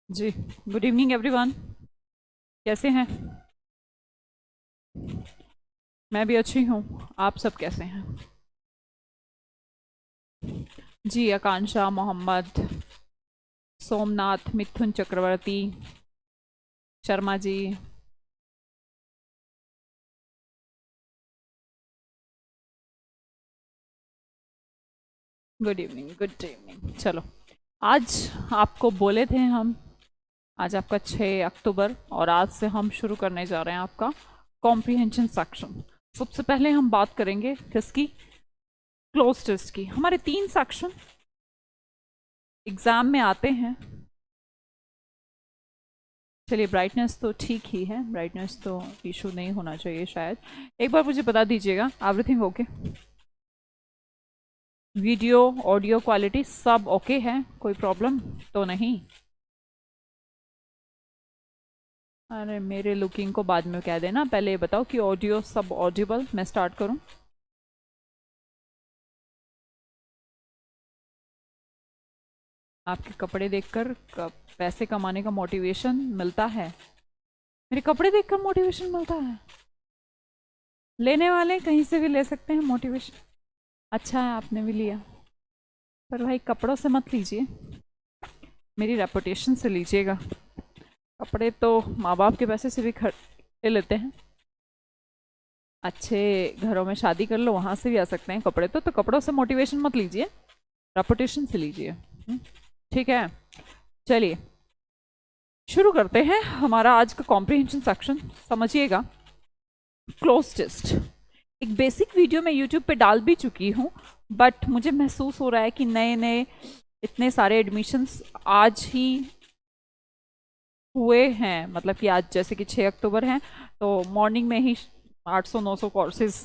जी। Good evening everyone. कैसे हैं? मैं भी अच्छी हूँ। आप सब कैसे हैं? जी, Akanksha, Mohammad, Somnath, Mithun Chakraborty, Sharma ji. Good evening, good evening. चलो, आज आपको बोले थे हम, आज आपका 6 अक्टूबर और आज से हम शुरू करने जा रहे हैं आपका कॉम्प्रिहेंशन सेक्शन। सबसे पहले हम बात करेंगे किसकी? क्लोज टेस्ट की। हमारे 3 सेक्शन एग्जाम में आते हैं। चलिए, ब्राइटनेस तो ठीक ही है, ब्राइटनेस तो इशू नहीं होना चाहिए शायद। एक बार मुझे बता दीजिएगा, everything okay? Video audio quality सब ओके है? कोई प्रॉब्लम तो नहीं? अरे, मेरे लुकिंग को बाद में कह देना, पहले ये बताओ कि ऑडियो सब ऑडिबल। मैं स्टार्ट करूं? आपके कपड़े देखकर पैसे कमाने का मोटिवेशन मिलता है? मेरे कपड़े देखकर मोटिवेशन मिलता है? लेने वाले कहीं से भी ले सकते हैं मोटिवेशन। अच्छा है, आपने भी लिया। पर भाई, कपड़ों से मत लीजिए, मेरी रेपुटेशन से लीजिएगा। कपड़े तो माँ बाप के पैसे से भी खरीद लेते हैं। अच्छे घरों में शादी कर लो, वहां से भी आ सकते हैं कपड़े। तो कपड़ों से मोटिवेशन मत लीजिए, रेपुटेशन से लीजिए। ठीक है, चलिए शुरू करते हैं हमारा आज का कॉम्प्रिहेंशन सेक्शन। समझिएगा, क्लोज टेस्ट एक बेसिक वीडियो मैं यूट्यूब पे डाल भी चुकी हूँ, बट मुझे महसूस हो रहा है कि नए नए इतने सारे एडमिशन्स आज ही हुए हैं। मतलब कि आज जैसे कि 6 अक्टूबर है, तो मॉर्निंग में ही 800-900 कोर्सेज।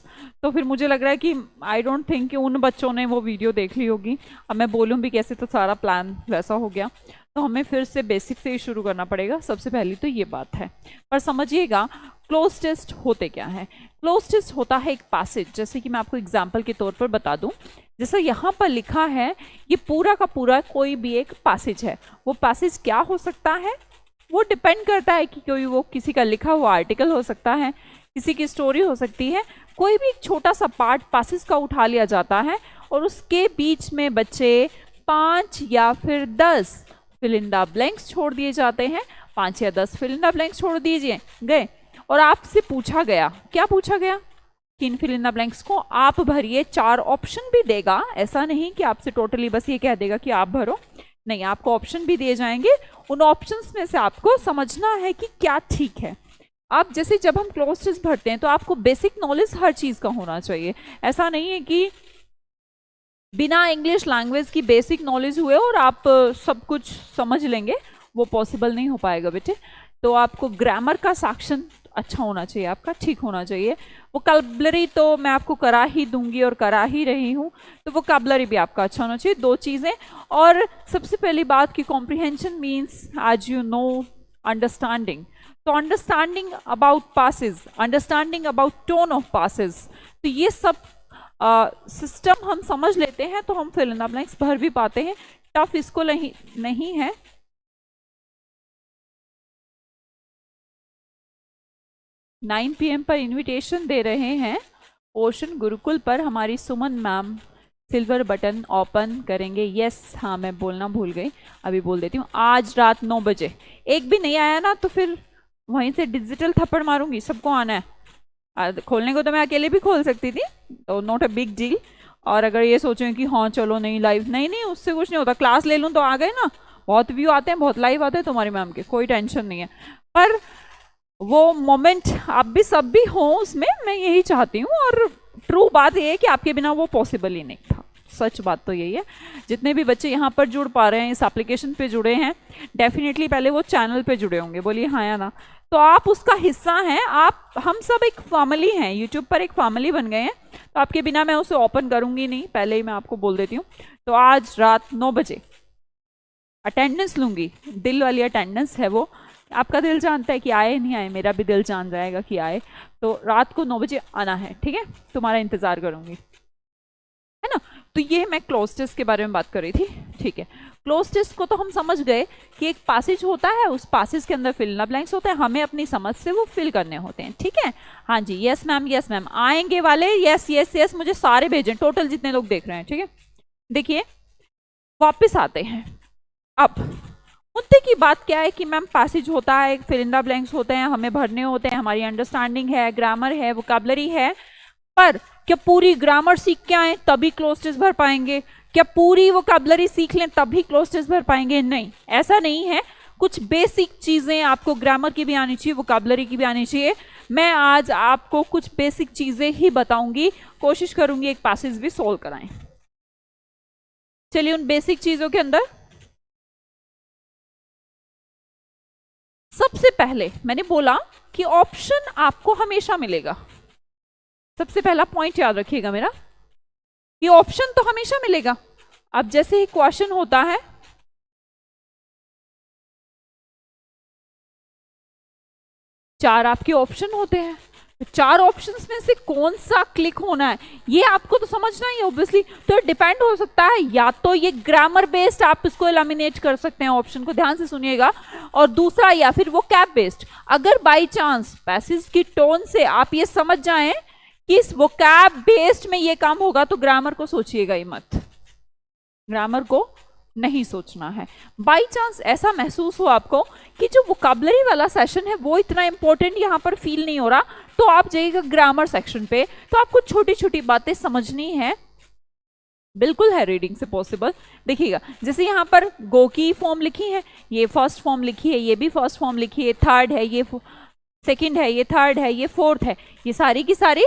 तो फिर मुझे लग रहा है कि आई डोंट थिंक कि उन बच्चों ने वो वीडियो देख ली होगी। अब मैं बोलूँ भी कैसे, तो सारा प्लान वैसा हो गया। तो हमें फिर से बेसिक से ही शुरू करना पड़ेगा। सबसे पहली तो ये बात है। पर समझिएगा, क्लोज टेस्ट होते क्या है। क्लोज टेस्ट होता है एक पैसेज, जैसे कि मैं आपको एग्जाम्पल के तौर पर बता दूं। जैसे यहाँ पर लिखा है, ये पूरा का पूरा कोई भी एक पैसेज है। वो पैसेज क्या हो सकता है, वो डिपेंड करता है कि कोई वो किसी का लिखा हुआ आर्टिकल हो सकता है, किसी की स्टोरी हो सकती है। कोई भी एक छोटा सा पार्ट पैसेज का उठा लिया जाता है और उसके बीच में बच्चे 5 या फिर 10 फिल इन द ब्लैंक्स छोड़ दिए जाते हैं। 5 या 10 फिल इन द ब्लैंक्स छोड़ दिए गए और आपसे पूछा गया, क्या पूछा गया कि इन फिल इन द ब्लैंक्स को आप भरिए। 4 ऑप्शन भी देगा, ऐसा नहीं कि आपसे टोटली बस ये कह देगा कि आप भरो। नहीं, आपको ऑप्शन भी दिए जाएंगे। उन ऑप्शंस में से आपको समझना है कि क्या ठीक है। आप जैसे जब हम क्लोज टेस्ट भरते हैं तो आपको बेसिक नॉलेज हर चीज का होना चाहिए। ऐसा नहीं है कि बिना इंग्लिश लैंग्वेज की बेसिक नॉलेज हुए और आप सब कुछ समझ लेंगे, वो पॉसिबल नहीं हो पाएगा बेटे। तो आपको ग्रामर का सेक्शन अच्छा होना चाहिए, आपका ठीक होना चाहिए। वोकैबुलरी तो मैं आपको करा ही दूंगी और करा ही रही हूँ, तो वोकैबुलरी भी आपका अच्छा होना चाहिए। 2 चीजें। और सबसे पहली बात कि comprehension means, as you know, understanding. तो understanding about passes, understanding about tone of passes, तो ये सब सिस्टम हम समझ लेते हैं तो हम फिल इन द ब्लैंक्स भर भी पाते हैं। टफ इसको नहीं है। 9 PM पर इनविटेशन दे रहे हैं ओशन गुरुकुल पर। हमारी सुमन मैम सिल्वर बटन ओपन करेंगे। यस, हाँ, मैं बोलना भूल गई, अभी बोल देती हूँ। आज रात 9 बजे। एक भी नहीं आया ना तो फिर वहीं से डिजिटल थप्पड़ मारूंगी, सबको आना है। खोलने को तो मैं अकेले भी खोल सकती थी, तो नॉट अ बिग डील। और अगर ये सोचें कि हाँ चलो नहीं लाइव, नहीं नहीं, उससे कुछ नहीं होता। क्लास ले लूँ तो आ गए ना, बहुत व्यू आते हैं, बहुत लाइव आते हैं तुम्हारी मैम के, कोई टेंशन नहीं है। पर वो मोमेंट आप भी सब भी हो उसमें, मैं यही चाहती हूँ। और ट्रू बात ये है कि आपके बिना वो पॉसिबल ही नहीं था। सच बात तो यही है। जितने भी बच्चे यहाँ पर जुड़ पा रहे हैं, इस एप्लीकेशन पे जुड़े हैं, डेफिनेटली पहले वो चैनल पे जुड़े होंगे। बोलिए हाँ या ना। तो आप उसका हिस्सा हैं। आप, हम सब एक फैमिली हैं, यूट्यूब पर एक फैमिली बन गए हैं। तो आपके बिना मैं उसे ओपन करूंगी नहीं, पहले ही मैं आपको बोल देती हूँ। तो आज रात 9 बजे अटेंडेंस लूंगी, दिल वाली अटेंडेंस है वो। आपका दिल जानता है कि आए नहीं आए, मेरा भी दिल जान जाएगा कि आए। तो रात को 9 बजे आना है, ठीक है? तुम्हारा इंतजार करूंगी, है ना? तो ये मैं क्लोज टेस्ट के बारे में बात कर रही थी, ठीक है। क्लोज टेस्ट को तो हम समझ गए कि एक पासेज होता है, उस पासेज के अंदर फिल इन द ब्लैंक्स होते हैं, हमें अपनी समझ से वो फिल करने होते हैं, ठीक है। हाँ जी, यस मैम आएंगे वाले, यस यस यस, मुझे सारे भेजें, टोटल जितने लोग देख रहे हैं, ठीक है। देखिए वापस आते हैं। अब मुद्दे की बात क्या है कि मैम पैसेज होता है, फिल इन द ब्लैंक्स होते हैं, हमें भरने होते हैं, हमारी अंडरस्टैंडिंग है, ग्रामर है, वोकैबुलरी है, पर क्या पूरी ग्रामर सीख के आए तभी क्लोज टेस्ट भर पाएंगे? क्या पूरी वोकैबुलरी सीख लें तभी क्लोज टेस्ट भर पाएंगे? नहीं, ऐसा नहीं है। कुछ बेसिक चीजें आपको ग्रामर की भी आनी चाहिए, वोकैबुलरी की भी आनी चाहिए। मैं आज आपको कुछ बेसिक चीजें ही बताऊंगी, कोशिश करूंगी एक पैसेज भी सोल्व कराएं। चलिए उन बेसिक चीजों के अंदर सबसे पहले मैंने बोला कि ऑप्शन आपको हमेशा मिलेगा। सबसे पहला पॉइंट याद रखिएगा मेरा, ये ऑप्शन तो हमेशा मिलेगा। अब जैसे ही क्वेश्चन होता है, चार आपके ऑप्शन होते हैं, तो चार ऑप्शंस में से कौन सा क्लिक होना है ये आपको तो समझना ही है ऑब्वियसली। तो डिपेंड हो सकता है, या तो ये ग्रामर बेस्ड आप इसको एलिमिनेट कर सकते हैं, ऑप्शन को ध्यान से सुनिएगा, और दूसरा या फिर वो कैप बेस्ड। अगर बाई चांस पैसेज की टोन से आप ये समझ जाएं कि इस वोकैब बेस्ड में ये काम होगा, तो ग्रामर को सोचिएगा ही मत, ग्रामर को नहीं सोचना है। बाई चांस ऐसा महसूस हो आपको कि जो वोकैबुलरी वाला सेशन है वो इतना इंपॉर्टेंट यहाँ पर फील नहीं हो रहा, तो आप जाइएगा ग्रामर सेक्शन पे, तो आपको छोटी छोटी बातें समझनी है, बिल्कुल है, रीडिंग से पॉसिबल। देखिएगा जैसे यहाँ पर गो की फॉर्म लिखी है, ये फर्स्ट फॉर्म लिखी है, ये भी फर्स्ट फॉर्म लिखी है, थर्ड है, ये सेकंड है, ये थर्ड है, ये फोर्थ है, ये सारी की सारी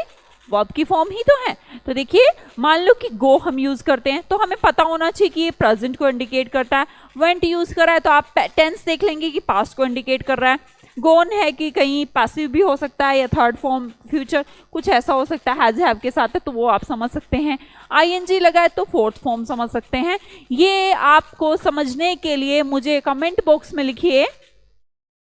वर्ब की फॉर्म ही तो है। तो देखिए मान लो कि गो हम यूज करते हैं, तो हमें पता होना चाहिए कि ये प्रेजेंट को इंडिकेट करता है। वेंट यूज कर रहा है तो आप टेंस देख लेंगे कि पास्ट को इंडिकेट कर रहा है। गोन है कि कहीं पैसिव भी हो सकता है, या थर्ड फॉर्म फ्यूचर कुछ ऐसा हो सकता है, हैज हैव के साथ है, तो वो आप समझ सकते हैं। आईएनजी लगा है तो फोर्थ फॉर्म समझ सकते हैं। ये आपको समझने के लिए मुझे कमेंट बॉक्स में लिखिए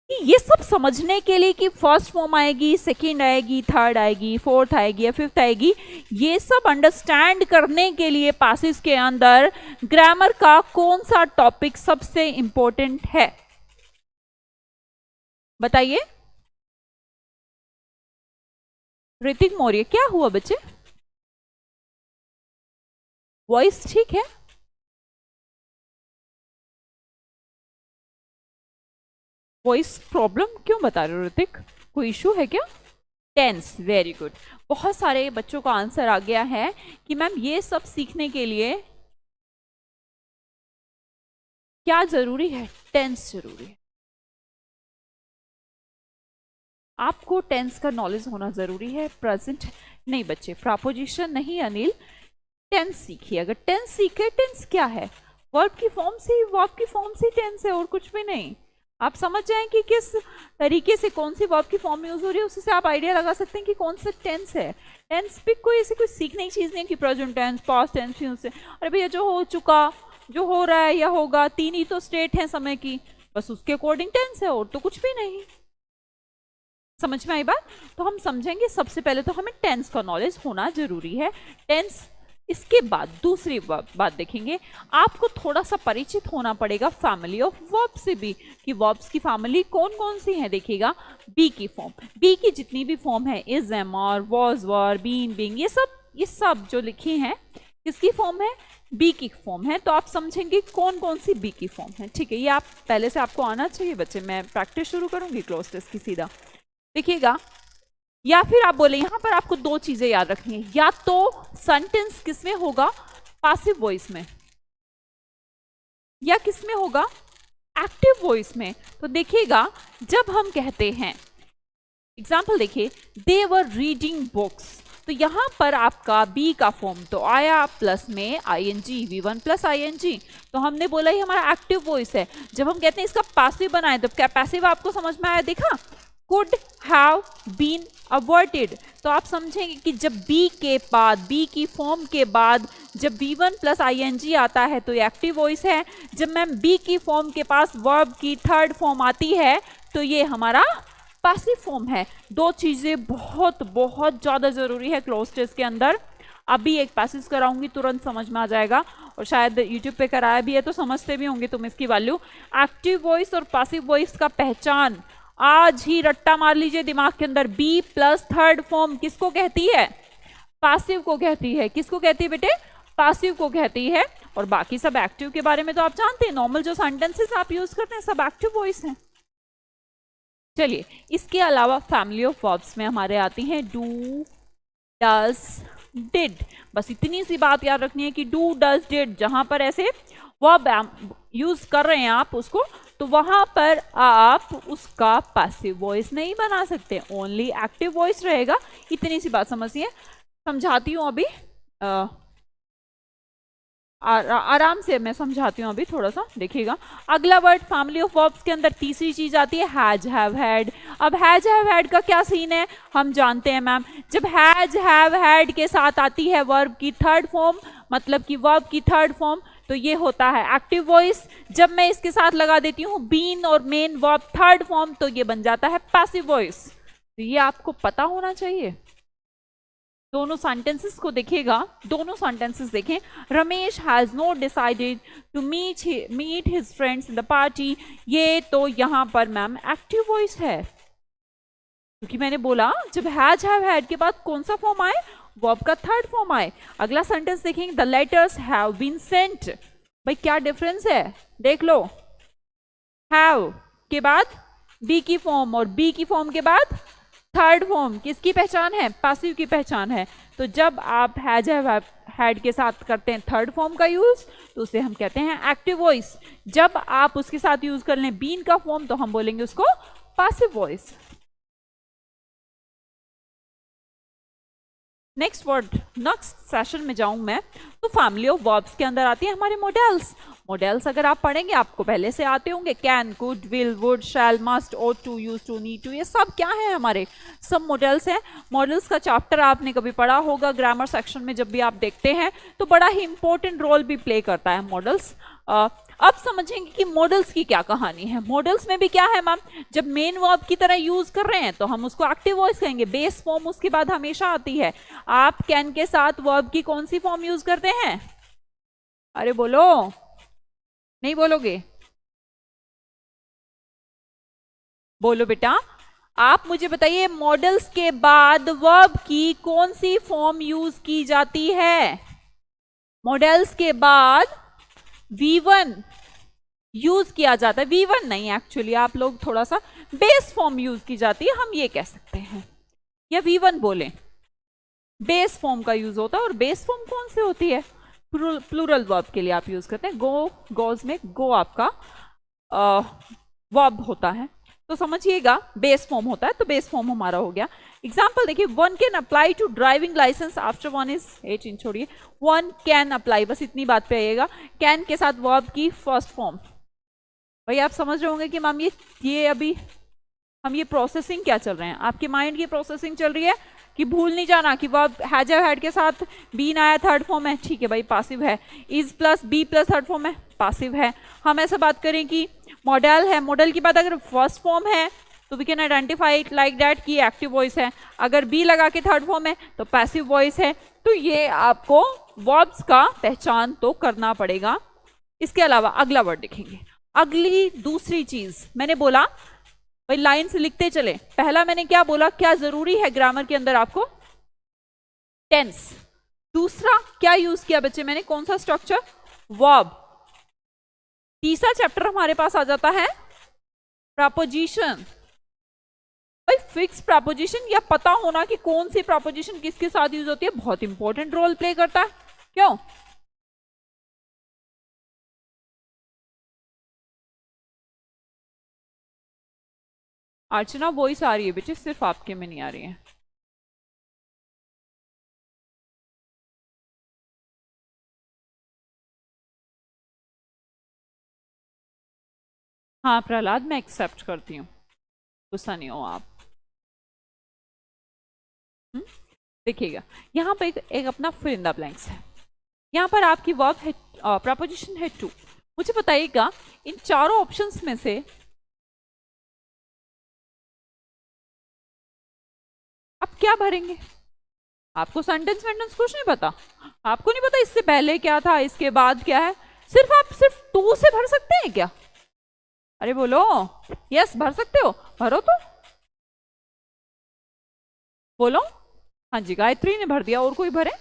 कि ये सब समझने के लिए कि फर्स्ट फॉर्म आएगी, सेकंड आएगी, थर्ड आएगी, फोर्थ आएगी या फिफ्थ आएगी, ये सब अंडरस्टैंड करने के लिए पासेज के अंदर ग्रामर का कौन सा टॉपिक सबसे इंपॉर्टेंट है? बताइए। ऋतिक मौर्य, क्या हुआ बच्चे? वॉइस ठीक है? वॉइस प्रॉब्लम क्यों बता रहे हो ऋतिक, कोई इशू है क्या? Tense, very good. बहुत सारे बच्चों का आंसर आ गया है कि मैम ये सब सीखने के लिए क्या जरूरी है? टेंस जरूरी है। आपको टेंस का नॉलेज होना जरूरी है। प्रेजेंट नहीं बच्चे, प्रपोजिशन नहीं अनिल, टेंस सीखिए। अगर टेंस सीखे, टेंस क्या है? वर्ब की फॉर्म से, वर्ब की फॉर्म से टेंस है और कुछ भी नहीं। आप समझ जाएं कि किस तरीके से कौन सी वर्ब की फॉर्म यूज हो रही है, उससे आप आइडिया लगा सकते हैं कि कौन सा टेंस है। टेंस पे कोई ऐसी कोई सीखने की चीज नहीं कि present tense, past tense, future. अरे भैया जो हो चुका, जो हो रहा है या होगा, तीन ही तो स्टेट है समय की, बस उसके अकॉर्डिंग टेंस है और तो कुछ भी नहीं। समझ में आई बात? तो हम समझेंगे सबसे पहले तो हमें टेंस का नॉलेज होना जरूरी है। टेंस, इसके बाद दूसरी बात देखेंगे, आपको थोड़ा सा परिचित होना पड़ेगा फैमिली ऑफ वर्ब से भी, कि वर्ब्स की फैमिली कौन कौन सी है। देखिएगा बी की फॉर्म, बी की जितनी भी फॉर्म है, is, am, are, was, were, been, being, ये सब जो लिखी हैं किसकी फॉर्म है? बी की फॉर्म है। तो आप समझेंगे कौन कौन सी बी की फॉर्म है, ठीक है। ये आप पहले से आपको आना चाहिए बच्चे, मैं प्रैक्टिस शुरू करूंगी क्लोज टेस्ट की सीधा। देखिएगा, या फिर आप बोले यहां पर आपको दो चीजें याद रखनी है, या तो सेंटेंस किसमें होगा? पैसिव वॉइस में, या किसमें होगा? एक्टिव वॉइस में। तो देखिएगा जब हम कहते हैं, एग्जाम्पल देखिए, दे वर रीडिंग बुक्स, तो यहां पर आपका बी का फॉर्म तो आया, प्लस में आईएनजी, V1 प्लस आईएनजी, तो हमने बोला ही हमारा एक्टिव वॉइस है। जब हम कहते हैं इसका पैसिव बनाए, तो क्या पैसिव आपको समझ में आया? देखा, could have been averted, तो आप समझेंगे कि जब बी के बाद, बी की फॉर्म के बाद जब V1 प्लस आईएनजी आता है तो ये एक्टिव वॉइस है। जब मैम बी की फॉर्म के पास वर्ब की थर्ड फॉर्म आती है तो ये हमारा पैसिव फॉर्म है। दो चीजें बहुत बहुत ज्यादा जरूरी है क्लोज टेस्ट के अंदर। अभी एक पैसेज कराऊंगी, तुरंत समझ में आ जाएगा, और शायद यूट्यूब पे कराया भी है तो समझते भी होंगे तुम इसकी वैल्यू। एक्टिव वॉइस और पैसिव वॉइस का पहचान आज ही रट्टा मार लीजिए दिमाग के अंदर, बी प्लस थर्ड फॉर्म किसको कहती है? पासिव को कहती है। किसको कहती है बेटे? पासिव को कहती है। और बाकी सब एक्टिव के बारे में तो आप जानते हैं, नॉर्मल जो सेंटेंसेस आप यूज करते हैं सब एक्टिव वॉइस हैं। चलिए, इसके अलावा फैमिली ऑफ वर्ब्स में हमारे आती हैं डू, डज, डिड। बस इतनी सी बात याद रखनी है कि डू, डज, डिड जहां पर ऐसे वर्ब यूज कर रहे हैं आप उसको, तो वहां पर आप उसका पैसिव वॉइस नहीं बना सकते, ओनली एक्टिव वॉइस रहेगा। इतनी सी बात समझिए। समझाती हूं अभी, आराम से मैं समझाती हूँ अभी, थोड़ा सा देखिएगा। अगला वर्ड फैमिली ऑफ वर्ब्स के अंदर तीसरी चीज आती है हैज, हैव, हैड। अब हैज, हैव, हैड का क्या सीन है हम जानते हैं मैम। जब हैज, हैव, हैड के साथ आती है वर्ब की थर्ड फॉर्म, मतलब कि वर्ब की थर्ड फॉर्म, तो ये होता है एक्टिव वॉइस। जब मैं इसके साथ लगा देती हूँ बीन और मेन वर्ब थर्ड फॉर्म, तो ये बन जाता है पैसिव वॉइस। तो ये आपको पता होना चाहिए। दोनों सेंटेंसेस को देखिएगा, दोनों सेंटेंसेस देखें। Ramesh has not decided to meet his friends in the party. ये तो यहां पर मैम एक्टिव वॉइस है, क्योंकि मैंने बोला जब हैज, हैव, हैड के बाद कौन सा फॉर्म आए? वर्ब का थर्ड फॉर्म आए। अगला सेंटेंस देखेंगे, the letters have been sent. भाई क्या डिफरेंस है देख लो। हैव के बाद बी की फॉर्म, और बी की फॉर्म के बाद थर्ड फॉर्म, किसकी पहचान है? पैसिव की पहचान है। तो जब आप हैज, हैव, हैड के साथ करते हैं थर्ड फॉर्म का यूज, तो उसे हम कहते हैं एक्टिव वॉइस। जब आप उसके साथ यूज कर लें बीन का फॉर्म, तो हम बोलेंगे उसको passive voice. Next word, next session में जाऊं मैं, तो फैमिली ऑफ वर्ब्स के अंदर आती है हमारे मॉडल्स। मॉडल्स अगर आप पढ़ेंगे आपको पहले से आते होंगे, can, could, will, would, shall, must, ought to, use to, need to, ये सब क्या है? हमारे सब मॉडल्स हैं। मॉडल्स का चैप्टर आपने कभी पढ़ा होगा ग्रामर सेक्शन में, जब भी आप देखते हैं तो बड़ा ही इंपॉर्टेंट रोल भी प्ले करता है मॉडल्स। अब समझेंगे कि मॉडल्स की क्या कहानी है। मॉडल्स में भी क्या है मैम, जब मेन वर्ब की तरह यूज कर रहे हैं तो हम उसको एक्टिव वॉइस कहेंगे, बेस फॉर्म उसके बाद हमेशा आती है। आप कैन के साथ वर्ब की कौन सी फॉर्म यूज करते हैं? अरे बोलो, नहीं बोलोगे? बोलो बेटा, आप मुझे बताइए मॉडल्स के बाद वर्ब की कौन सी फॉर्म यूज की जाती है? मॉडल्स के बाद V1 यूज किया जाता है। V1 नहीं, एक्चुअली आप लोग थोड़ा सा बेस फॉर्म यूज की जाती है, हम ये कह सकते हैं, या V1 बोले, बेस फॉर्म का यूज होता है। और बेस फॉर्म कौन सी होती है? प्लूरल वर्ब के लिए आप यूज करते हैं। गो, गोज में गो आपका वर्ब होता है, तो समझिएगा बेस फॉर्म होता है, तो बेस फॉर्म हमारा हो गया। एग्जाम्पल देखिए, one can apply to driving licence after one is 18, छोड़िए, वन कैन अप्लाई, बस इतनी बात पे आइएगा। कैन के साथ वर्ब की फर्स्ट फॉर्म। भाई आप समझ रहे होंगे कि मैम ये अभी हम ये प्रोसेसिंग क्या चल रहे हैं, आपके माइंड की प्रोसेसिंग चल रही है कि भूल नहीं जाना कि वर्ब हैज, हैव, हैड के साथ बीन आया थर्ड फॉर्म है, ठीक है भाई पासिव है। Is plus be plus third form है, पासिव है। हम ऐसा बात करें कि मॉडल है, मॉडल के बाद अगर फर्स्ट फॉर्म है तो we can identify it like that कि एक्टिव वॉइस है। अगर बी लगा के थर्ड फॉर्म है तो पैसिव वॉइस है। तो ये आपको वर्ब्स का पहचान तो करना पड़ेगा। इसके अलावा अगला वर्ड देखेंगे। अगली दूसरी चीज मैंने बोला, भाई लाइन से लिखते चले। पहला मैंने क्या बोला, क्या जरूरी है ग्रामर के अंदर आपको? टेंस। दूसरा क्या यूज किया बच्चे मैंने, कौन सा स्ट्रक्चर? वर्ब। तीसरा चैप्टर हमारे पास आ जाता है प्रपोजिशन। भाई फिक्स प्रपोजिशन या पता होना कि कौन सी प्रपोजिशन किसके साथ यूज होती है बहुत इंपॉर्टेंट रोल प्ले करता है। क्यों? अर्चना वॉइस आ रही है बेटे, सिर्फ आपके में नहीं आ रही है। हाँ प्रहलाद, मैं एक्सेप्ट करती हूँ, गुस्सा नहीं हो आप। देखिएगा यहाँ पे एक अपना फिल इन द ब्लैंक्स है। यहाँ पर आपकी वर्ब है, प्रपोजिशन है टू। मुझे बताइएगा इन चारों ऑप्शंस में से आप क्या भरेंगे? आपको सेंटेंस वेंटेंस कुछ नहीं पता? आपको नहीं पता इससे पहले क्या था, इसके बाद क्या है? सिर्फ आप सिर्फ टू से भर सकते हैं क्या? अरे बोलो। यस, भर सकते हो, भरो तो, बोलो। हाँ जी, गायत्री ने भर दिया, और कोई भरे?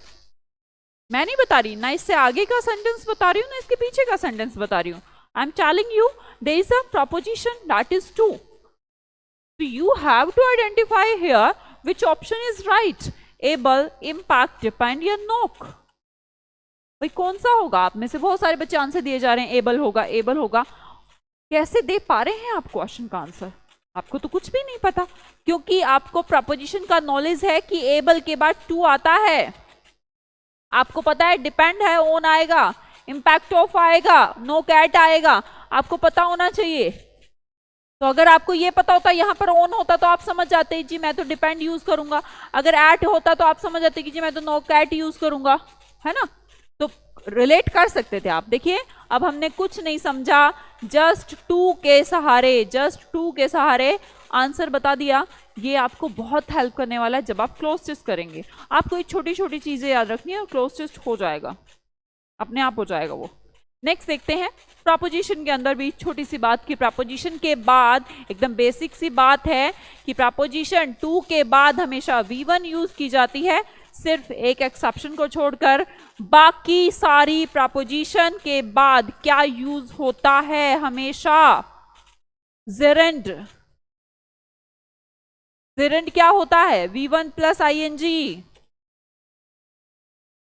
मैं नहीं बता रही ना, इससे आगे का सेंटेंस बता रही हूँ ना इसके पीछे का सेंटेंस बता रही हूँ। I am telling you there is a preposition that is to, so you have to identify here which option is right, able, impact, depend या knock। भाई कौन सा होगा? आप में से बहुत सारे बच्चे आंसर दिए जा रहे हैं एबल होगा, एबल होगा। कैसे दे पा रहे हैं आप क्वेश्चन का आंसर? आपको तो कुछ भी नहीं पता, क्योंकि आपको प्रपोजिशन का नॉलेज है कि एबल के बाद टू आता है। आपको पता है डिपेंड है, ओन आएगा, इम्पैक्ट ऑफ आएगा, नो कैट आएगा, आपको पता होना चाहिए। तो अगर आपको ये पता होता यहाँ पर ऑन होता तो आप समझ जाते जी मैं तो डिपेंड यूज करूंगा, अगर एट होता तो आप समझ जाते कि जी मैं तो नो कैट यूज करूंगा, है ना? तो रिलेट कर सकते थे आप। देखिए अब हमने कुछ नहीं समझा, जस्ट टू के सहारे, जस्ट टू के सहारे आंसर बता दिया। ये आपको बहुत हेल्प करने वाला है जब आप क्लोज टेस्ट करेंगे। आपको ये छोटी छोटी चीजें याद रखनी है, क्लोज टेस्ट हो जाएगा, अपने आप हो जाएगा वो। नेक्स्ट देखते हैं प्रपोजिशन के अंदर भी छोटी सी बात की, प्रपोजिशन के बाद एकदम बेसिक सी बात है कि प्रपोजिशन टू के बाद हमेशा V1 यूज की जाती है, सिर्फ एक एक्सेप्शन को छोड़कर। बाकी सारी प्रपोजिशन के बाद क्या यूज होता है हमेशा? जेरेंड। जेरेंड क्या होता है? V1 plus ING।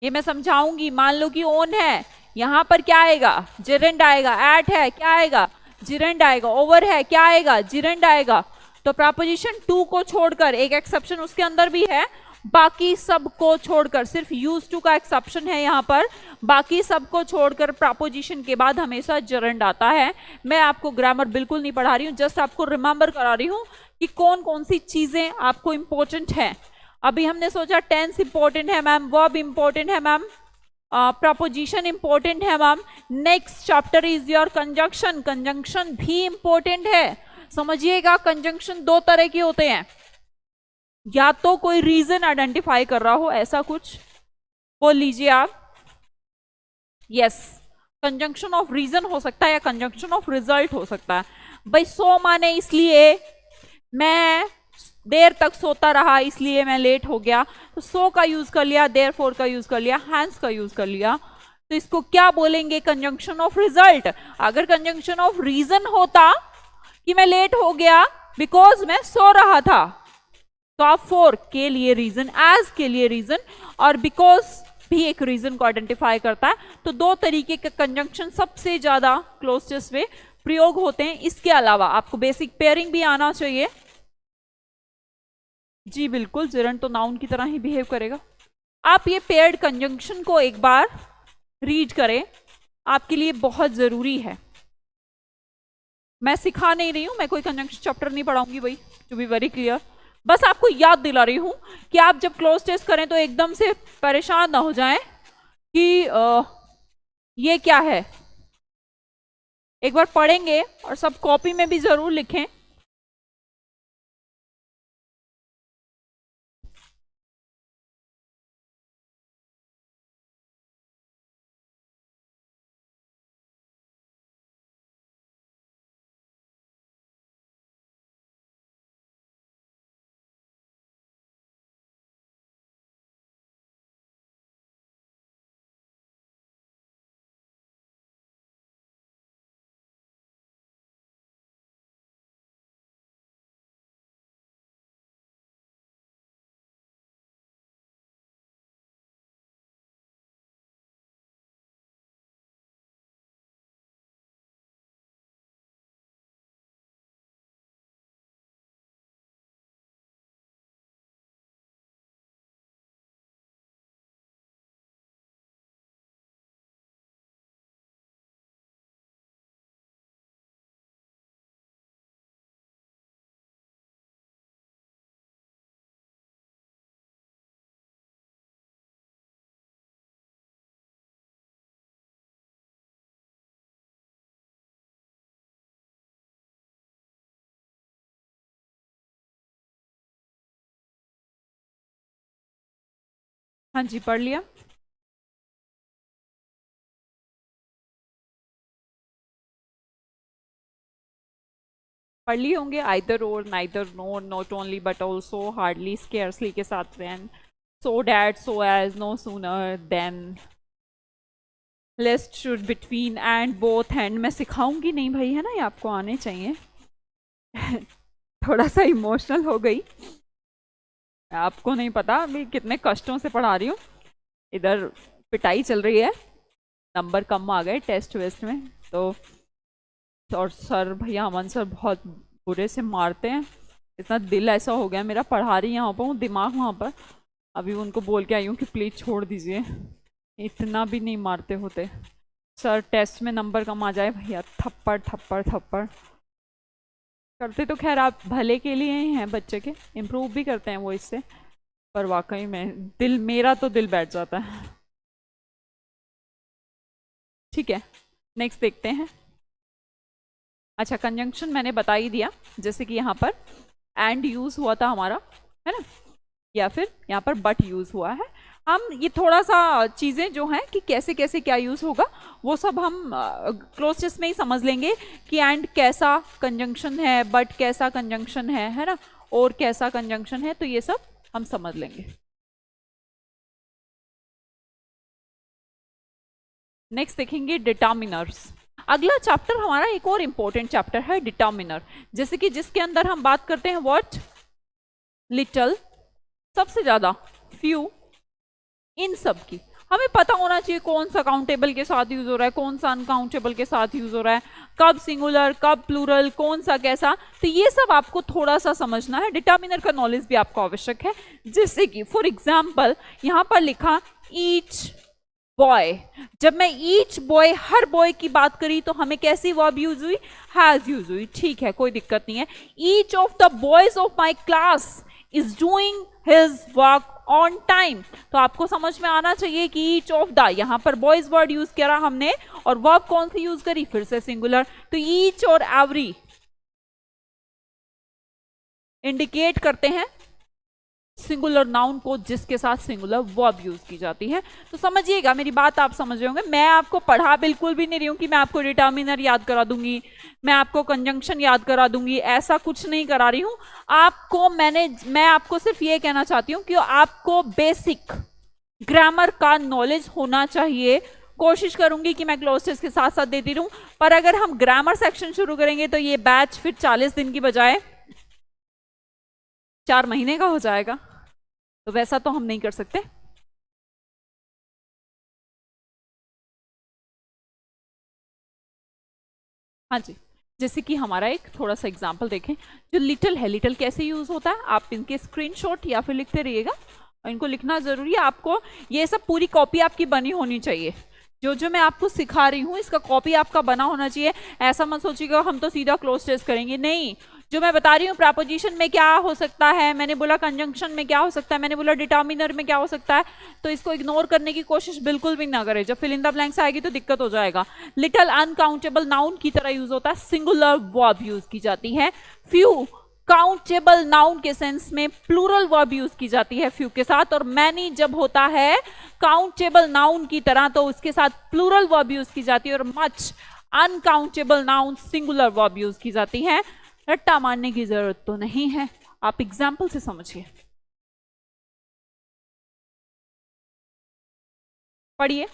ये मैं समझाऊंगी। मान लो कि ओन है, यहां पर क्या आएगा? जिरेंड आएगा। एट है, क्या आएगा? जिरेंड आएगा। ओवर है, क्या आएगा? जिरेंड आएगा। तो प्रपोजिशन टू को छोड़कर, एक एक्सेप्शन उसके अंदर भी है, बाकी सब को छोड़कर, सिर्फ यूज टू का एक्सेप्शन है यहां पर, बाकी सब को छोड़कर प्रपोजिशन के बाद हमेशा जरेंड आता है। मैं आपको ग्रामर बिल्कुल नहीं पढ़ा रही हूं, जस्ट आपको रिमेंबर करा रही हूं कि कौन कौन सी चीजें आपको इंपॉर्टेंट है। अभी हमने सोचा टेंस इंपॉर्टेंट है मैम, वर्ब इंपॉर्टेंट है मैम, प्रपोजिशन इंपॉर्टेंट है ma'am. Next chapter is your conjunction, conjunction भी इंपॉर्टेंट है। समझिएगा कंजंक्शन दो तरह के होते हैं, या तो कोई रीजन आइडेंटिफाई कर रहा हो, ऐसा कुछ बोल लीजिए आप। यस, कंजंक्शन ऑफ रीजन हो सकता है या कंजंक्शन ऑफ रिजल्ट हो सकता है। भाई सो माने इसलिए मैं देर तक सोता रहा इसलिए मैं लेट हो गया, तो सो का यूज कर लिया, देयर फोर का यूज कर लिया, हैंस का यूज कर लिया, तो इसको क्या बोलेंगे? Conjunction of result. अगर कंजंक्शन ऑफ रीजन होता कि मैं लेट हो गया बिकॉज मैं सो रहा था, तो आप फोर के लिए रीजन, एज के लिए रीजन, और बिकॉज भी एक रीजन को आइडेंटिफाई करता है। तो दो तरीके के कंजंक्शन सबसे ज्यादा क्लोजेस्ट में प्रयोग होते हैं। इसके अलावा आपको बेसिक पेयरिंग भी आना चाहिए। जी बिल्कुल, जिरंड तो नाउन की तरह ही बिहेव करेगा। आप ये पेयर्ड कंजंक्शन को एक बार रीड करें, आपके लिए बहुत जरूरी है। मैं सिखा नहीं रही हूं, मैं कोई कंजंक्शन चैप्टर नहीं पढ़ाऊंगी भाई, टू बी वेरी क्लियर। बस आपको याद दिला रही हूं कि आप जब क्लोज टेस्ट करें तो एकदम से परेशान ना हो जाएं कि ये क्या है। एक बार पढ़ेंगे और सब कॉपी में भी जरूर लिखें। हाँ जी, पढ़ लिया। पढ़ लिए होंगे, either or, neither, nor, not only but also, hardly, scarcely के साथ when, so that, so as, no sooner than, lest, should, between, and, both, and. मैं सिखाऊंगी नहीं भाई, है ना, ये आपको आने चाहिए। थोड़ा सा इमोशनल हो गई, आपको नहीं पता अभी कितने कष्टों से पढ़ा रही हूँ। इधर पिटाई चल रही है, नंबर कम आ गए टेस्ट वेस्ट में, तो और सर, भैया अमन सर बहुत बुरे से मारते हैं। इतना दिल ऐसा हो गया मेरा, पढ़ा रही यहाँ पर हूँ, दिमाग वहाँ पर। अभी उनको बोल के आई हूँ कि प्लीज़ छोड़ दीजिए, इतना भी नहीं मारते होते सर। टेस्ट में नंबर कम आ जाए भैया, थप्पड़ थप्पड़ थप्पड़ करते। तो खैर आप भले के लिए ही हैं, बच्चे के इम्प्रूव भी करते हैं वो इससे, पर वाकई में दिल, मेरा तो दिल बैठ जाता है। ठीक है, नेक्स्ट देखते हैं। अच्छा, कंजंक्शन मैंने बता ही दिया, जैसे कि यहाँ पर एंड यूज हुआ था हमारा, है ना, या फिर यहाँ पर बट यूज हुआ है। हम ये थोड़ा सा चीज़ें जो हैं कि कैसे कैसे क्या यूज होगा, वो सब हम क्लोजेस्ट में ही समझ लेंगे कि एंड कैसा कंजंक्शन है, बट कैसा कंजंक्शन है ना, और कैसा कंजंक्शन है, तो ये सब हम समझ लेंगे। नेक्स्ट देखेंगे डिटर्मिनर्स। अगला चैप्टर हमारा एक और इंपॉर्टेंट चैप्टर है, डिटर्मिनर, जैसे कि जिसके अंदर हम बात करते हैं व्हाट, लिटिल, सबसे ज्यादा, फ्यू, इन सब की हमें पता होना चाहिए कौन सा काउंटेबल के साथ यूज हो रहा है, कौन सा अनकाउंटेबल के साथ यूज हो रहा है, कब सिंगुलर, कब प्लूरल, कौन सा कैसा, तो ये सब आपको थोड़ा सा समझना है। डिटर्मिनर का नॉलेज भी आपको आवश्यक है। जैसे कि फॉर एग्जाम्पल यहाँ पर लिखा ईच बॉय, जब मैं ईच बॉय, हर बॉय की बात करी, तो हमें कैसी वर्ब यूज हुई, हैज यूज हुई। ठीक है, कोई दिक्कत नहीं है। Each of the boys of my class is doing his work on time, तो आपको समझ में आना चाहिए कि ईच ऑफ द, यहां पर बॉयज वर्ड यूज करा हमने, और वर्ब कौन सी यूज करी, फिर से सिंगुलर। तो ईच और एवरी इंडिकेट करते हैं सिंगुलर नाउन को जिसके साथ सिंगुलर वर्ब यूज की जाती है। तो समझिएगा, मेरी बात आप समझ रहे होंगे। मैं आपको पढ़ा बिल्कुल भी नहीं रही हूं कि मैं आपको डिटर्मिनर याद करा दूंगी, मैं आपको कंजंक्शन याद करा दूंगी, ऐसा कुछ नहीं करा रही हूं आपको। मैं आपको सिर्फ ये कहना चाहती हूं कि आपको बेसिक ग्रामर का नॉलेज होना चाहिए। कोशिश करूंगी कि मैं क्लोज टेस्ट के साथ साथ देती रहूं, पर अगर हम ग्रामर सेक्शन शुरू करेंगे तो ये बैच फिर 40 दिन की बजाय 4 महीने का हो जाएगा, तो वैसा तो हम नहीं कर सकते। हाँ जी, जैसे कि हमारा एक थोड़ा सा एग्जांपल देखें। जो लिटिल है, लिटिल कैसे यूज होता है, आप इनके स्क्रीनशॉट या फिर लिखते रहिएगा, और इनको लिखना जरूरी है आपको। ये सब पूरी कॉपी आपकी बनी होनी चाहिए। जो जो मैं आपको सिखा रही हूँ इसका कॉपी आपका बना होना चाहिए। ऐसा मत सोचिएगा हम तो सीधा क्लोज टेस्ट करेंगे, नहीं। जो मैं बता रही हूँ प्रपोजिशन में क्या हो सकता है, मैंने बोला कंजंक्शन में क्या हो सकता है, मैंने बोला डिटर्मिनर में क्या हो सकता है, तो इसको इग्नोर करने की कोशिश बिल्कुल भी ना करें। जब फिल इन द ब्लैंक्स आएगी तो दिक्कत हो जाएगा। लिटिल अनकाउंटेबल नाउन की तरह यूज होता है, सिंगुलर वर्ब यूज की जाती है। फ्यू काउंटेबल नाउन के सेंस में प्लूरल वर्ब यूज की जाती है फ्यू के साथ, और मैनी जब होता है काउंटेबल नाउन की तरह तो उसके साथ प्लूरल वर्ब यूज की जाती है, और much uncountable noun singular verb use की जाती है। रट्टा मारने की जरूरत तो नहीं है, आप एग्जाम्पल से समझिए। पढ़िए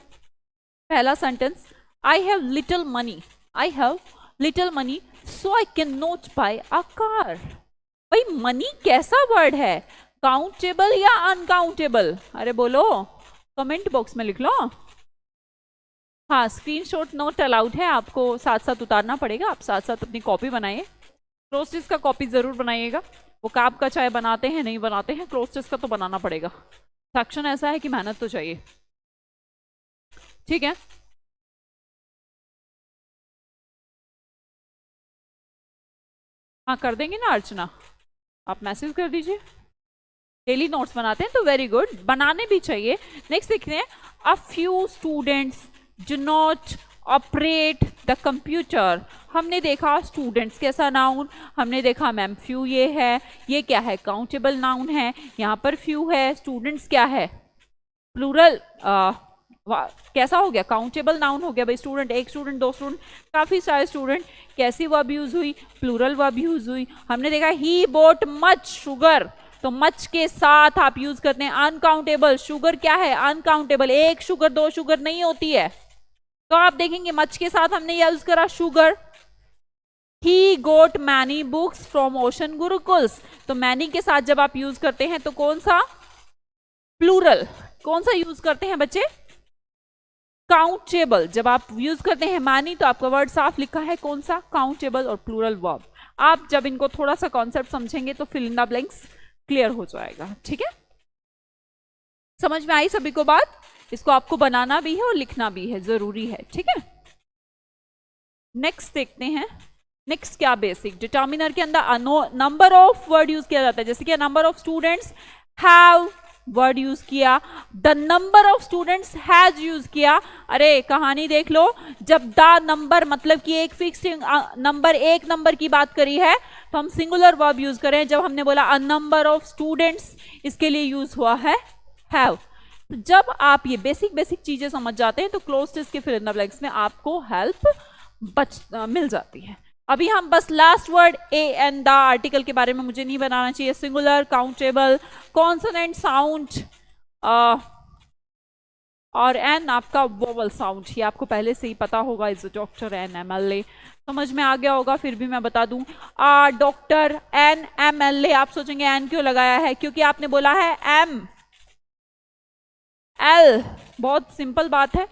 पहला sentence, I have little money, I have little money so I can not buy a car. भाई मनी कैसा वर्ड है, काउंटेबल या अनकाउंटेबल? अरे बोलो, कमेंट बॉक्स में लिख लो। हाँ, स्क्रीनशॉट नोट अलाउड है, आपको साथ साथ उतारना पड़ेगा। आप साथ साथ अपनी कॉपी बनाइए, क्लोज का कॉपी जरूर बनाइएगा। वो काप का चाहे बनाते हैं नहीं बनाते हैं, क्लोज का तो बनाना पड़ेगा। सेक्शन ऐसा है कि मेहनत तो चाहिए, ठीक है। हाँ कर देंगे ना अर्चना, आप मैसेज कर दीजिए। डेली नोट्स बनाते हैं तो वेरी गुड, बनाने भी चाहिए। नेक्स्ट देखते हैं, a few students do not operate the computer. हमने देखा स्टूडेंट्स कैसा नाउन, हमने देखा मैम फ्यू ये है, ये क्या है, काउंटेबल नाउन है। यहाँ पर फ्यू है, स्टूडेंट्स क्या है, प्लूरल कैसा हो गया, काउंटेबल नाउन हो गया भाई, स्टूडेंट, एक स्टूडेंट, दो स्टूडेंट, काफी सारे स्टूडेंट। कैसी वर्ब यूज हुई, प्लूरल वर्ब यूज हुई। हमने देखा ही बोट मच शुगर, तो मच के साथ आप यूज करते हैं अनकाउंटेबल। शुगर क्या है, अनकाउंटेबल, एक शुगर दो शुगर नहीं होती है। तो आप देखेंगे मच के साथ हमने यूज करा sugar. He got many books from ocean Gurukuls, तो मैनी के साथ जब आप यूज करते हैं तो कौन सा, प्लूरल। कौन सा यूज करते हैं बच्चे, काउंटेबल। जब आप यूज करते हैं मैनी तो आपका वर्ड साफ लिखा है कौन सा, काउंटेबल और प्लूरल वर्ब। आप जब इनको थोड़ा सा कॉन्सेप्ट समझेंगे तो fill in the blanks clear हो जाएगा। ठीक है, समझ में आई सभी को बात। इसको आपको बनाना भी है और लिखना भी है, जरूरी है। ठीक है, नेक्स्ट देखते हैं। नेक्स्ट क्या, बेसिक डिटर्मिनर के अंदर नंबर ऑफ वर्ड यूज किया जाता है, जैसे कि number of students have word use किया, the number of students has use किया। अरे कहानी देख लो, जब द नंबर मतलब कि एक फिक्स नंबर, एक नंबर की बात करी है तो हम सिंगुलर वर्ब यूज करें। जब हमने बोला अ नंबर ऑफ स्टूडेंट्स, इसके लिए यूज हुआ है हैव। तो जब आप ये बेसिक बेसिक चीजें समझ जाते हैं तो क्लोज टेस्ट के फिल इन द ब्लैंक्स में आपको हेल्प मिल जाती है। अभी हम बस last word a and the article के बारे में मुझे नहीं बनाना चाहिए, सिंगुलर, काउंटेबल, कॉन्सोनेंट साउंड और एन आपका वोवल साउंड, ये आपको पहले से ही पता होगा। Is doctor an M L A, समझ में आ गया होगा, फिर भी मैं बता दूं doctor an M L A. आप सोचेंगे एन क्यों लगाया है, क्योंकि आपने बोला है एम एल, बहुत सिंपल बात है।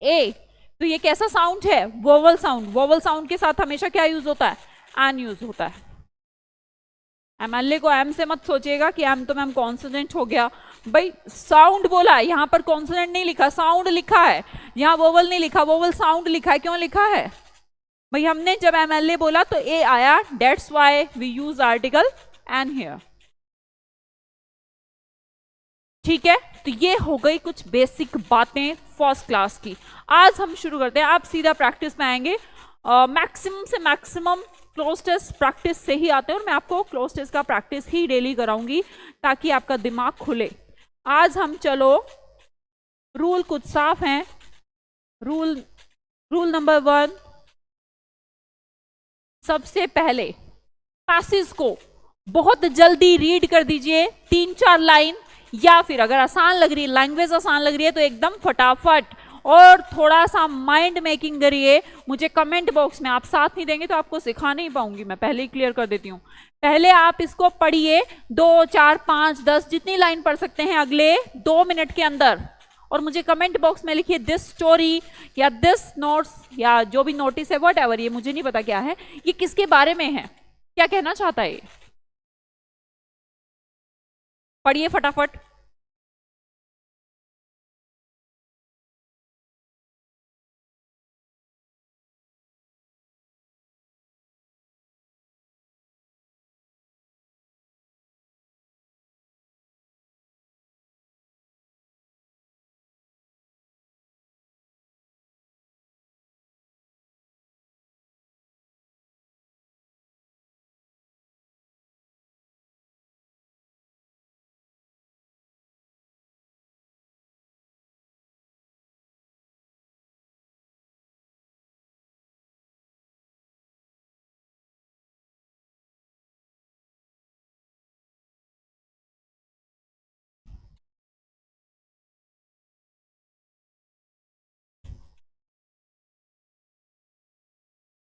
ए, तो ये कैसा साउंड है, वोवल साउंड। वोवल साउंड के साथ हमेशा क्या यूज होता है, एन यूज होता है। एमएलए को एम से मत सोचिएगा कि एम तो मैम कॉन्सोनेंट हो गया, भाई साउंड बोला है, यहां पर कॉन्सोनेंट नहीं लिखा, साउंड लिखा है, यहां वोवल नहीं लिखा, वोवल साउंड लिखा है। क्यों लिखा है भाई, हमने जब एमएलए बोला तो ए आया, that's why we use article an here. ठीक है, तो ये हो गई कुछ बेसिक बातें फर्स्ट क्लास की। आज हम शुरू करते हैं, आप सीधा प्रैक्टिस में आएंगे। मैक्सिमम से मैक्सिमम क्लोज टेस्ट प्रैक्टिस से ही आते हैं और मैं आपको क्लोज टेस्ट का प्रैक्टिस ही डेली कराऊंगी ताकि आपका दिमाग खुले। आज हम चलो, रूल कुछ साफ हैं। रूल नंबर 1, सबसे पहले पैसेज को बहुत जल्दी रीड कर दीजिए, 3-4 लाइन, या फिर अगर आसान लग रही है, लैंग्वेज आसान लग रही है तो एकदम फटाफट, और थोड़ा सा माइंड मेकिंग करिए। मुझे कमेंट बॉक्स में, आप साथ नहीं देंगे तो आपको सिखा नहीं पाऊंगी, मैं पहले ही क्लियर कर देती हूँ। पहले आप इसको पढ़िए, 2, 4, 5, 10 जितनी लाइन पढ़ सकते हैं अगले 2 मिनट के अंदर, और मुझे कमेंट बॉक्स में लिखिए दिस स्टोरी या दिस नोट्स या जो भी नोटिस है, वट एवर, ये मुझे नहीं पता क्या है, ये किसके बारे में है, क्या कहना चाहता है। पढ़िए फटाफट।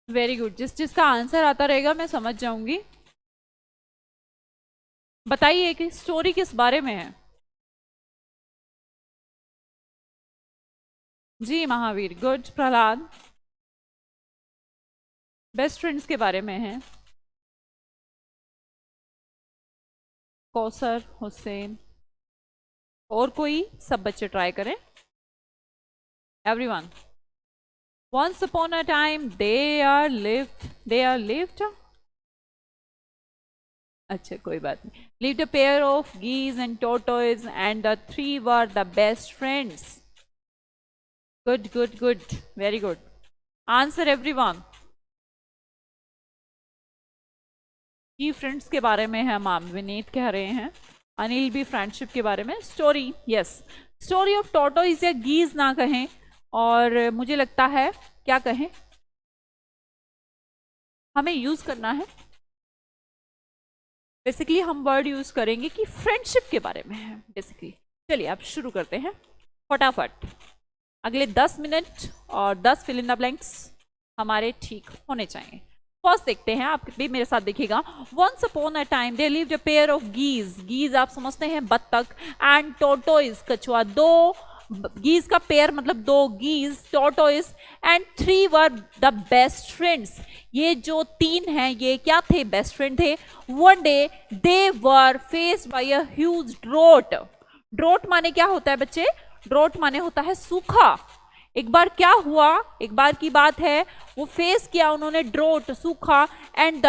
वेरी गुड, जिस जिसका आंसर आता रहेगा मैं समझ जाऊंगी। बताइए कि स्टोरी किस बारे में है। जी Mahavir, good. Prahlad, best friends के बारे में है। कौसर, हुसैन, और कोई, सब बच्चे ट्राई करें। Everyone, once upon a time they are lived, अच्छा कोई बात नहीं, lived a pair of geese and tortoise and the three were the best friends. Good, good, good, very good. Answer everyone. Ji friends के बारे में हम विनीत कह रहे हैं। अनिल भी फ्रेंडशिप के बारे में story, yes, story of tortoise या गीज ना कहें, और मुझे लगता है क्या कहें, हमें यूज करना है, बेसिकली हम वर्ड यूज करेंगे कि फ्रेंडशिप के बारे में है बेसिकली। चलिए अब शुरू करते हैं फटाफट। अगले 10 मिनट और 10 फिल इन द ब्लैंक्स हमारे ठीक होने चाहिए। फर्स्ट देखते हैं, आप भी मेरे साथ देखिएगा। Once upon a time there lived a pair of geese, geese आप समझते हैं बत्तख, एंड टोटोइज कछुआ, दो गीज का पेयर मतलब दो geese, tortoise, and 3 were the best friends, ये जो 3 हैं ये क्या थे, बेस्ट फ्रेंड थे। One day they were faced by a huge drought, drought माने क्या होता है बच्चे, ड्रोट माने होता है सूखा। एक बार क्या हुआ, एक बार की बात है, वो फेस किया उन्होंने ड्रोट, सूखा, एंड द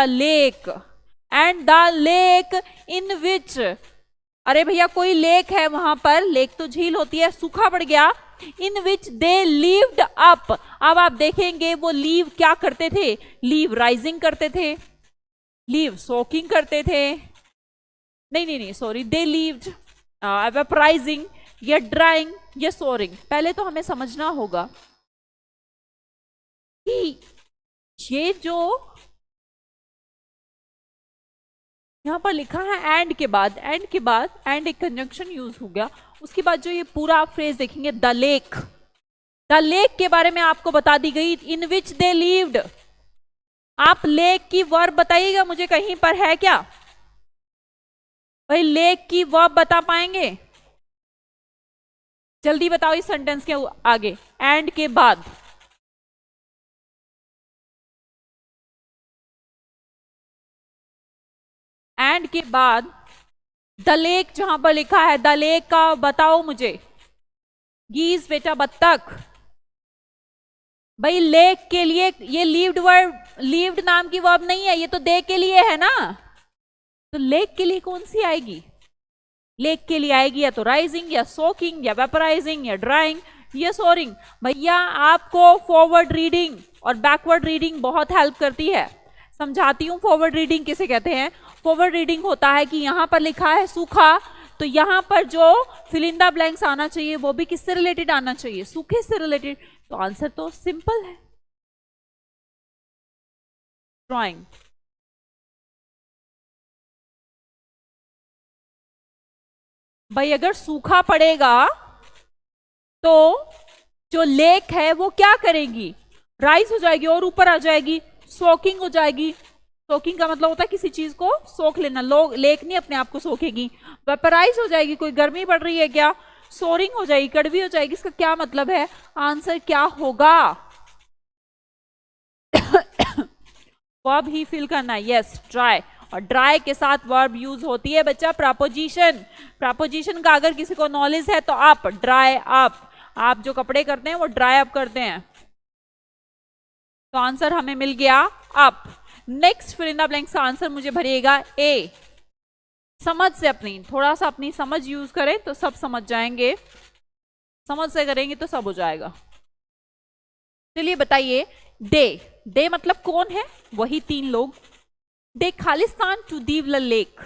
लेक इन विच, अरे भैया कोई लेक है वहां पर, लेक तो झील होती है, सूखा पड़ गया। इन विच दे लिव्ड अप, अब आप देखेंगे वो लीव क्या करते थे, लीव राइजिंग करते थे, लीव सोकिंग करते थे, नहीं सॉरी, दे लिव्ड वेपराइजिंग या ड्राइंग या सोरिंग। पहले तो हमें समझना होगा कि ये जो यहां पर लिखा है एंड के बाद एंड एक कंजंक्शन यूज हो गया, उसके बाद जो ये पूरा आप फ्रेज देखेंगे, द लेक के बारे में आपको बता दी गई, इन विच दे लिव्ड। आप लेक की वर्ब बताइएगा मुझे, कहीं पर है क्या भाई, लेक की वर्ब बता पाएंगे, जल्दी बताओ इस सेंटेंस के आगे, एंड के बाद। एंड के बाद द लेक जहां पर लिखा है, द लेक का बताओ मुझे, गीज बेटा बत्तख, भाई लेक के लिए ये लीव्ड वर्ब, लीव्ड नाम की वर्ब नहीं है, ये तो दे के लिए है ना, तो लेक के लिए कौन सी आएगी, लेक के लिए आएगी या तो राइजिंग या सोकिंग या वेपराइजिंग या ड्राइंग या सोरिंग। भैया आपको फॉरवर्ड रीडिंग और बैकवर्ड रीडिंग बहुत हेल्प करती है, समझाती हूं। फॉरवर्ड रीडिंग किसे कहते हैं, फॉरवर्ड रीडिंग होता है कि यहां पर लिखा है सूखा, तो यहां पर जो फिल इन द ब्लैंक्स आना चाहिए वो भी किससे रिलेटेड आना चाहिए, सूखे से रिलेटेड, तो आंसर तो सिंपल है, ड्राइंग। भाई अगर सूखा पड़ेगा तो जो लेक है वो क्या करेगी, राइज हो जाएगी और ऊपर आ जाएगी, सोकिंग हो जाएगी। सोकिंग का मतलब होता है किसी चीज को सोख लेना, लोग लेक नहीं अपने आप को सोखेगी। वेपराइज हो जाएगी, कोई गर्मी पड़ रही है क्या, सोरिंग हो जाएगी, कड़वी हो जाएगी। इसका क्या मतलब है, आंसर क्या होगा, वर्ब ही फिल करना है, यस ड्राई, और ड्राई के साथ वर्ब यूज होती है बच्चा प्रपोजिशन। प्रपोजिशन का अगर किसी को नॉलेज है तो आप ड्राई अप, आप जो कपड़े करते हैं वो ड्राई अप करते हैं, तो आंसर हमें मिल गया up. Next fill in the blanks का आंसर मुझे भरिएगा ए। समझ से अपनी, थोड़ा सा अपनी समझ यूज करें तो सब समझ जाएंगे, समझ से करेंगे तो सब हो जाएगा। चलिए बताइए, दे मतलब कौन है, वही 3 लोग। दे खालिस्तान टू लीव द लेक,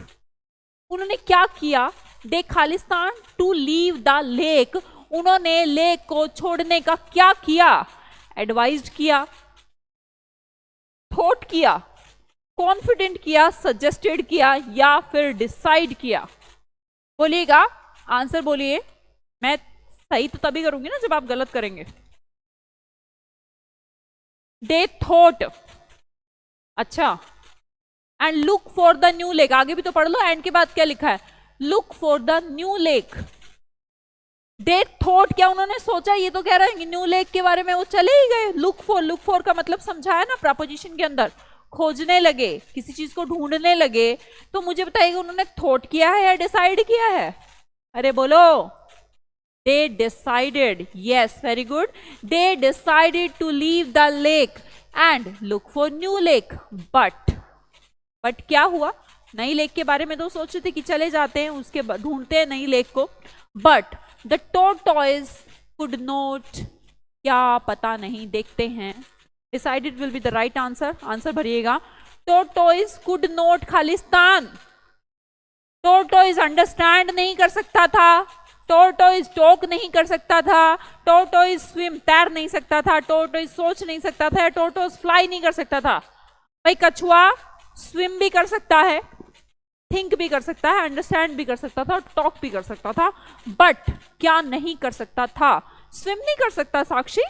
उन्होंने क्या किया, दे खालिस्तान टू लीव द लेक, उन्होंने लेक को छोड़ने का क्या किया, एडवाइज्ड किया, थॉट किया, कॉन्फिडेंट किया, सजेस्टेड किया, या फिर डिसाइड किया। बोलिएगा आंसर बोलिए, मैं सही तो तभी करूंगी ना जब आप गलत करेंगे। दे थॉट, अच्छा, and look for the new lake, आगे भी तो पढ़ लो, एंड के बाद क्या लिखा है, look for the new lake. They thought, क्या उन्होंने सोचा, ये तो कह रहे हैं न्यू लेक के बारे में, वो चले ही गए। लुक फॉर का मतलब समझाया ना प्रपोजिशन के अंदर, खोजने लगे, किसी चीज को ढूंढने लगे। तो मुझे बताइएगा उन्होंने थॉट किया है या डिसाइड किया है, अरे बोलो। They decided, yes very good, they decided to leave the lake and look for new lake. But क्या हुआ, नई लेक के बारे में तो सोच रहे थे कि चले जाते हैं, उसके ढूंढते हैं नई लेक को, but the tortoise could not, क्या पता नहीं, देखते हैं। Decided will be the right answer, answer भरिएगा। tortoise could not खालिस्तान, टोरटोइज अंडरस्टैंड नहीं कर सकता था, टोरटोइज टॉक नहीं कर सकता था, टोरटोइज स्विम तैर नहीं सकता था, टोरटोइज सोच नहीं सकता था, टोरटोइज फ्लाई नहीं कर सकता था। भाई कछुआ स्विम भी कर सकता है, थिंक भी कर सकता है, अंडरस्टैंड भी कर सकता था, टॉक भी कर सकता था, बट क्या नहीं कर सकता था? स्विम नहीं कर सकता। साक्षी,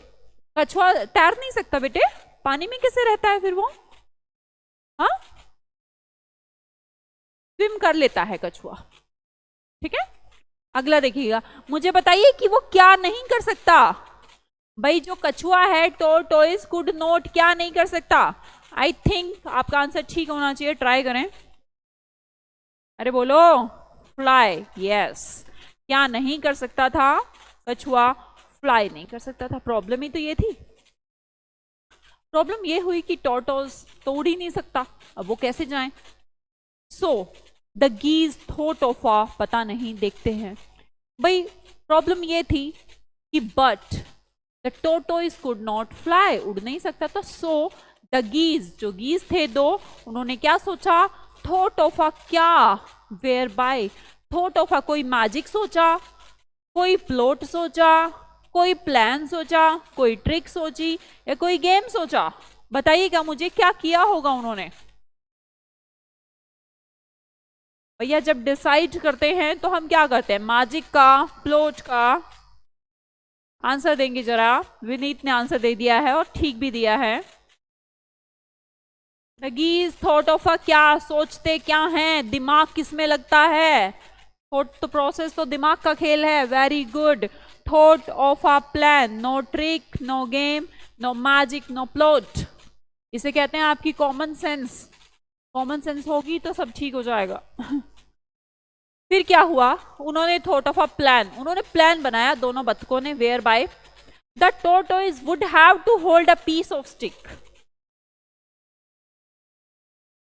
कछुआ तैर नहीं सकता बेटे, पानी में कैसे रहता है फिर वो? हाँ, स्विम कर लेता है कछुआ। ठीक है, अगला देखिएगा, मुझे बताइए कि वो क्या नहीं कर सकता। भाई जो कछुआ है, टोरटोइज कुड नॉट, क्या नहीं कर सकता? आई थिंक आपका आंसर ठीक होना चाहिए, ट्राई करें। अरे बोलो, फ्लाई। यस, क्या नहीं कर सकता था कछुआ? फ्लाई नहीं कर सकता था। प्रॉब्लम ही तो ये थी, प्रॉब्लम ये हुई कि टोरटोइज तोड़ ही नहीं सकता, अब वो कैसे जाए? So the geese thought of a, पता नहीं, देखते हैं। भाई प्रॉब्लम ये थी कि but the tortoise could not fly, उड़ नहीं सकता था। सो द गीज, जो गीज थे दो, उन्होंने क्या सोचा? थॉट ऑफ अ, क्या? Whereby, thought of a, कोई मैजिक सोचा, कोई प्लॉट सोचा, कोई प्लान सोचा, कोई ट्रिक सोची, या कोई गेम सोचा? बताइएगा मुझे, क्या किया होगा उन्होंने? भैया जब डिसाइड करते हैं तो हम क्या करते हैं? मैजिक का, प्लॉट का? आंसर देंगे जरा। विनीत ने आंसर दे दिया है और ठीक भी दिया है। नगीज थॉट ऑफ अ, क्या सोचते क्या हैं? दिमाग किस में लगता है? थॉट तो प्रोसेस, तो दिमाग का खेल है। Very good. Thought of a plan, no trick, no game, no magic, no plot. इसे कहते हैं आपकी कॉमन सेंस। कॉमन सेंस होगी तो सब ठीक हो जाएगा। फिर क्या हुआ? उन्होंने थॉट ऑफ अ प्लान, उन्होंने प्लान बनाया दोनों बतखों ने। Whereby the tortoise would have to hold a piece of stick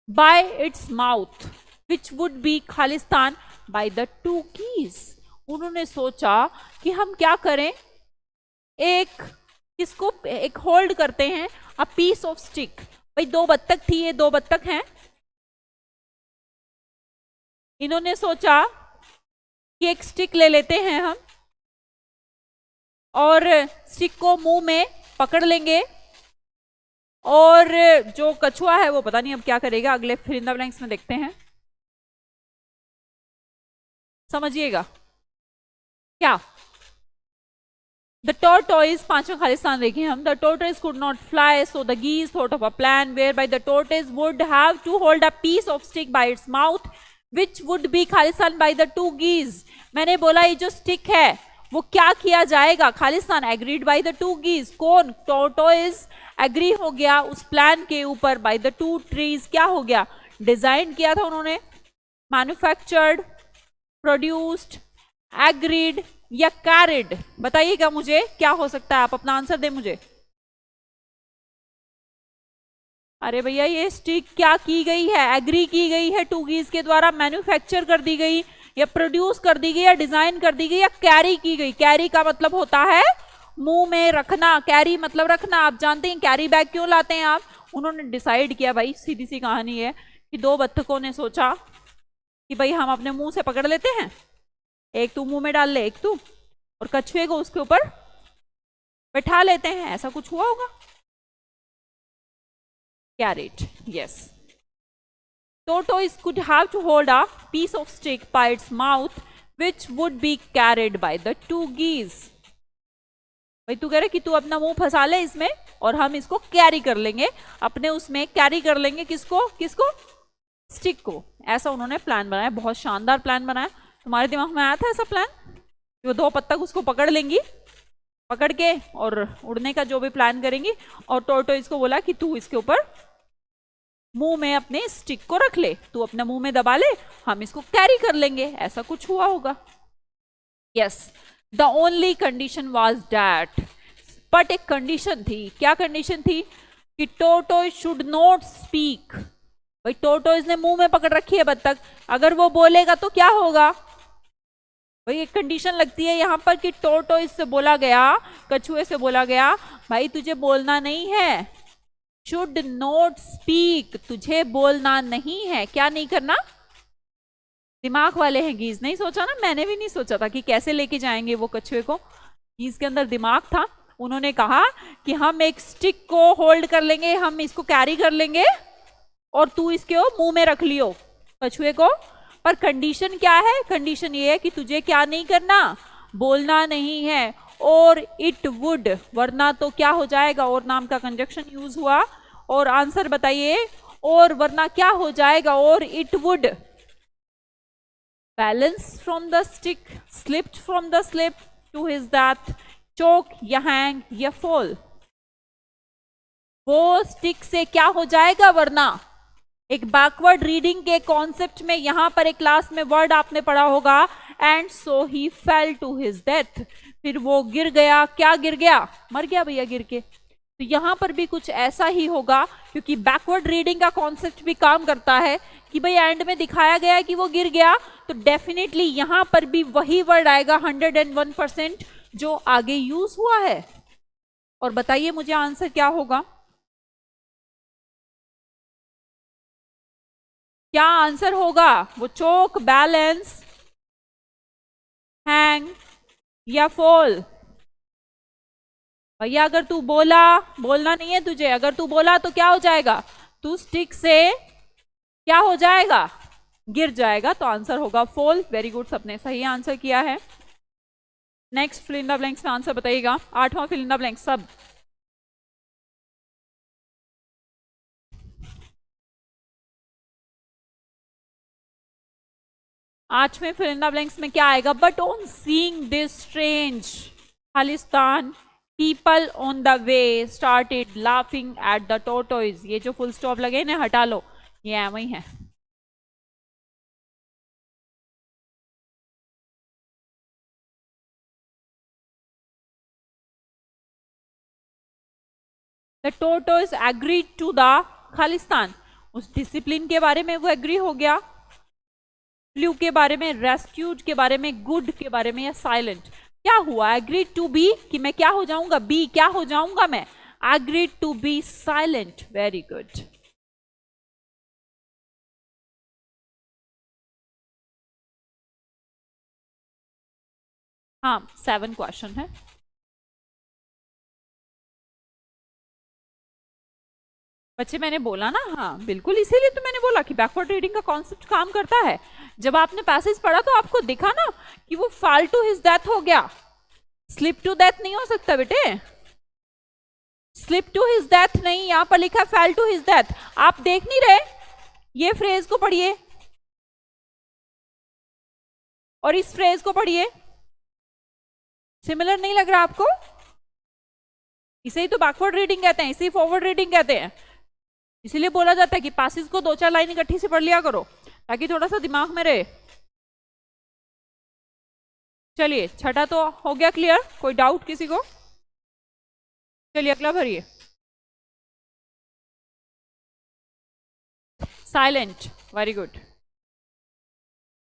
by its mouth which would be खालिस्तान by the two keys। उन्होंने सोचा कि हम क्या करें, एक किसको एक होल्ड करते हैं, अ पीस ऑफ स्टिक। भाई दो बत्तख थी, ये दो बत्तख हैं, इन्होंने सोचा कि एक स्टिक ले लेते हैं हम और स्टिक को मुंह में पकड़ लेंगे, और जो कछुआ है वो पता नहीं अब क्या करेगा, अगले फिर इन द ब्लैंक्स में देखते हैं, समझिएगा क्या। द टोरटोइज, पांचवा खालिस्तान देखें हम। The tortoise could not fly, so the geese thought of a plan whereby the tortoise would have to hold a piece of stick by its mouth which would be खालिस्तान by the two geese. मैंने बोला ये जो stick है वो क्या किया जाएगा? खालिस्तान agreed by the two geese. कौन? टोरटोइज एग्री हो गया उस प्लान के ऊपर। बाय द टू ट्रीज क्या हो गया? डिजाइन किया था उन्होंने, मैन्युफैक्चर्ड, प्रोड्यूस्ड, एग्रीड या कैरिड? बताइएगा मुझे क्या हो सकता है, आप अपना आंसर दे मुझे। अरे भैया ये स्टिक क्या की गई है? एग्री की गई है टू गीज के द्वारा, मैन्युफैक्चर कर दी गई या प्रोड्यूस कर दी गई या डिजाइन कर दी गई या कैरी की गई। कैरी का मतलब होता है मुंह में रखना, कैरी मतलब रखना। आप जानते हैं कैरी बैग क्यों लाते हैं आप? उन्होंने डिसाइड किया, भाई सीधी सी कहानी है कि दो बत्तखों ने सोचा कि भाई हम अपने मुंह से पकड़ लेते हैं, एक तू मुंह में डाल ले, एक तू, और कछुए को उसके ऊपर बैठा लेते हैं। ऐसा कुछ हुआ होगा। Carried, yes. Tortoise could have to hold a piece of stick by its mouth, which would be carried by the two geese. भाई तू कह रहे कि तू अपना मुंह फंसा ले इसमें और हम इसको कैरी कर लेंगे, अपने उसमें कैरी कर लेंगे। किसको? किसको? स्टिक को। ऐसा उन्होंने प्लान बनाया, बहुत शानदार प्लान बनाया। तुम्हारे दिमाग में आया था ऐसा प्लान? वो दो बत्तख उसको पकड़ लेंगी, पकड़ के और उड़ने का जो भी प्लान करेंगी, और टोरटोइज को बोला कि तू इसके ऊपर मुंह में अपने स्टिक को रख ले, तू अपने मुंह में दबा ले, हम इसको कैरी कर लेंगे। ऐसा कुछ हुआ होगा। Yes, the only condition was that, but एक कंडीशन थी। क्या कंडीशन थी? कि टोरटोइज शुड नॉट स्पीक। भाई टोरटोइज ने मुंह में पकड़ रखी है बत्तख, अगर वो बोलेगा तो क्या होगा? भाई एक कंडीशन लगती है यहां पर कि टोरटोइज से बोला गया, कछुए से बोला गया, भाई तुझे बोलना नहीं है, शुड नॉट स्पीक, तुझे बोलना नहीं है। क्या नहीं करना? दिमाग वाले हैं गीज, नहीं सोचा ना, मैंने भी नहीं सोचा था कि कैसे लेके जाएंगे वो कछुए को। गीज के अंदर दिमाग था, उन्होंने कहा कि हम एक स्टिक को होल्ड कर लेंगे, हम इसको कैरी कर लेंगे और तू इसके मुंह में रख लियो कछुए को। पर कंडीशन क्या है? कंडीशन ये है कि तुझे क्या नहीं करना, बोलना नहीं है, और इट वुड, वरना तो क्या हो जाएगा, और नाम का कंजक्शन यूज हुआ। और आंसर बताइए, और वरना क्या हो जाएगा, और it would balance from the stick, slipped from the slip to his death, choke या हैंग या फॉल। वो स्टिक से क्या हो जाएगा वरना। एक बैकवर्ड रीडिंग के कॉन्सेप्ट में यहां पर एक क्लास में वर्ड आपने पढ़ा होगा, and so he fell to his death, फिर वो गिर गया। क्या गिर गया? मर गया भैया गिर के। तो यहां पर भी कुछ ऐसा ही होगा, क्योंकि बैकवर्ड रीडिंग का कॉन्सेप्ट भी काम करता है कि भाई एंड में दिखाया गया है कि वो गिर गया, तो डेफिनेटली यहां पर भी वही वर्ड आएगा 101% जो आगे यूज हुआ है। और बताइए मुझे आंसर क्या होगा? क्या आंसर होगा? वो चोक, बैलेंस, हैंग या फॉल। भैया अगर तू बोला, बोलना नहीं है तुझे, अगर तू बोला तो क्या हो जाएगा? तू स्टिक से क्या हो जाएगा? गिर जाएगा। तो आंसर होगा फॉल। वेरी गुड, सबने सही आंसर किया है। Next fill in the blanks में आंसर बताइएगा। 8वां फिल इन द ब्लैंक्स सब। आठवें फिल इन द ब्लैंक्स में क्या आएगा? But on seeing this strange Khalistan, people on the way started laughing at the tortoise. ये जो फुल स्टॉप लगे ना हटा लो, ये वही है। The tortoise agreed to the Khalistan. उस डिसिप्लिन के बारे में वो एग्री हो गया, फ्लू के बारे में, रेस्क्यूड के बारे में, गुड के बारे में, या साइलेंट। क्या हुआ? एग्रीड टू बी, कि मैं क्या हो जाऊंगा? बी, क्या हो जाऊंगा मैं? Agreed to be silent. Very good. हाँ, 7 क्वेश्चन है। बच्चे मैंने बोला ना, हाँ बिल्कुल, इसीलिए तो मैंने बोला कि बैकवर्ड रीडिंग का कॉन्सेप्ट काम करता है। जब आपने पैसेज पढ़ा तो आपको दिखा ना कि वो फॉल टू हिज डेथ हो गया। स्लिप टू डेथ नहीं हो सकता बेटे, स्लिप टू हिज डेथ नहीं, यहां पर लिखा है फेल टू हिज डेथ। आप देख नहीं रहे? ये फ्रेज को पढ़िए और इस फ्रेज को पढ़िए, सिमिलर नहीं लग रहा आपको? इसे ही तो बैकवर्ड रीडिंग कहते हैं, इसे ही फॉरवर्ड रीडिंग कहते हैं। इसीलिए बोला जाता है कि पासिस को 2-4 लाइन इकट्ठी से पढ़ लिया करो ताकि थोड़ा सा दिमाग में रहे। चलिए, छठा तो हो गया क्लियर, कोई डाउट किसी को? चलिए अगला भरिए। Silent, very good.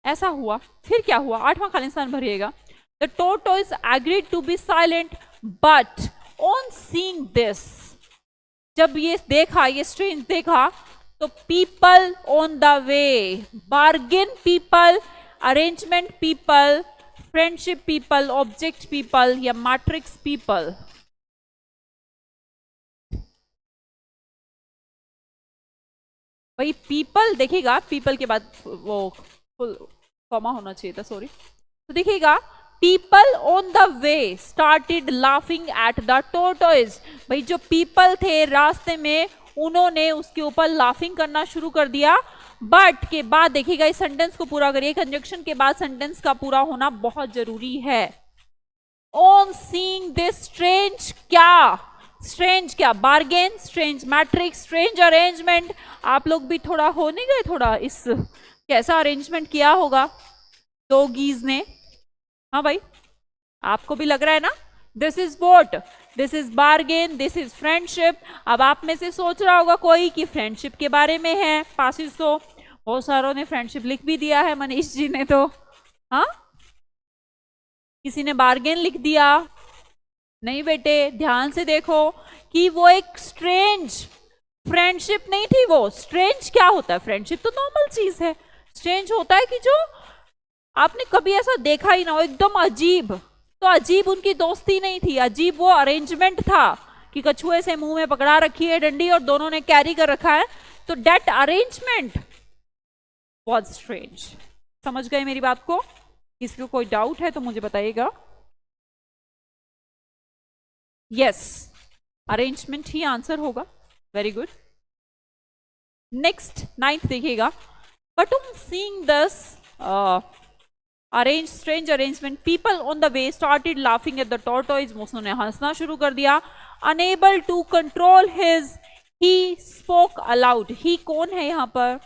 ऐसा हुआ, फिर क्या हुआ? 8वां खालिस्तान भरिएगा। The tortoise agreed to be silent but on seeing this, जब ये देखा, ये स्ट्रेंज देखा, तो people on the way, bargain people, arrangement people, friendship people, object people, या मैट्रिक्स पीपल। भाई पीपल देखिएगा, पीपल के बाद वो फुल कॉमा होना चाहिए था, सॉरी। तो देखिएगा, people on the way started laughing at the tortoise. भाई जो पीपल थे रास्ते में, उन्होंने उसके ऊपर लाफिंग करना शुरू कर दिया। बट के बाद देखिएगा, इस सेंटेंस को पूरा करिए, कंजक्शन के बाद सेंटेंस का पूरा होना बहुत जरूरी है। ऑन सीइंग दिस स्ट्रेंज, क्या स्ट्रेंज? क्या? Bargain, strange matrix, strange arrangement. आप लोग भी थोड़ा हो नहीं गए, थोड़ा इस कैसा अरेंजमेंट किया होगा दो गीज ने? हाँ भाई, आपको भी लग रहा है ना? This is what, this is bargain, this is friendship. अब आप में से सोच रहा होगा कोई कि फ्रेंडशिप के बारे में है पासिस, तो बहुत सारों ने फ्रेंडशिप लिख भी दिया है, मनीष जी ने तो। हाँ, किसी ने बार्गेन लिख दिया। नहीं बेटे, ध्यान से देखो कि वो एक स्ट्रेंज फ्रेंडशिप नहीं थी। वो स्ट्रेंज क्या होता है? फ्रेंडशिप तो नॉर्मल चीज है। स्ट्रेंज होता है कि जो आपने कभी ऐसा देखा ही ना हो, एकदम अजीब। तो अजीब उनकी दोस्ती नहीं थी, अजीब वो अरेंजमेंट था कि कछुए से मुंह में पकड़ा रखी है डंडी और दोनों ने कैरी कर रखा है। तो डेट अरेंजमेंट वॉज स्ट्रेंज। समझ गए मेरी बात को? किसी को कोई डाउट है तो मुझे बताइएगा। यस, अरेंजमेंट ही आंसर होगा। Very good. नेक्स्ट 9th देखिएगा। बट तुम seeing this arrange strange arrangement, people on the way started laughing at the tortoise, उसने हंसना शुरू कर दिया। Unable to control his, he spoke aloud. He कौन है यहाँ पर?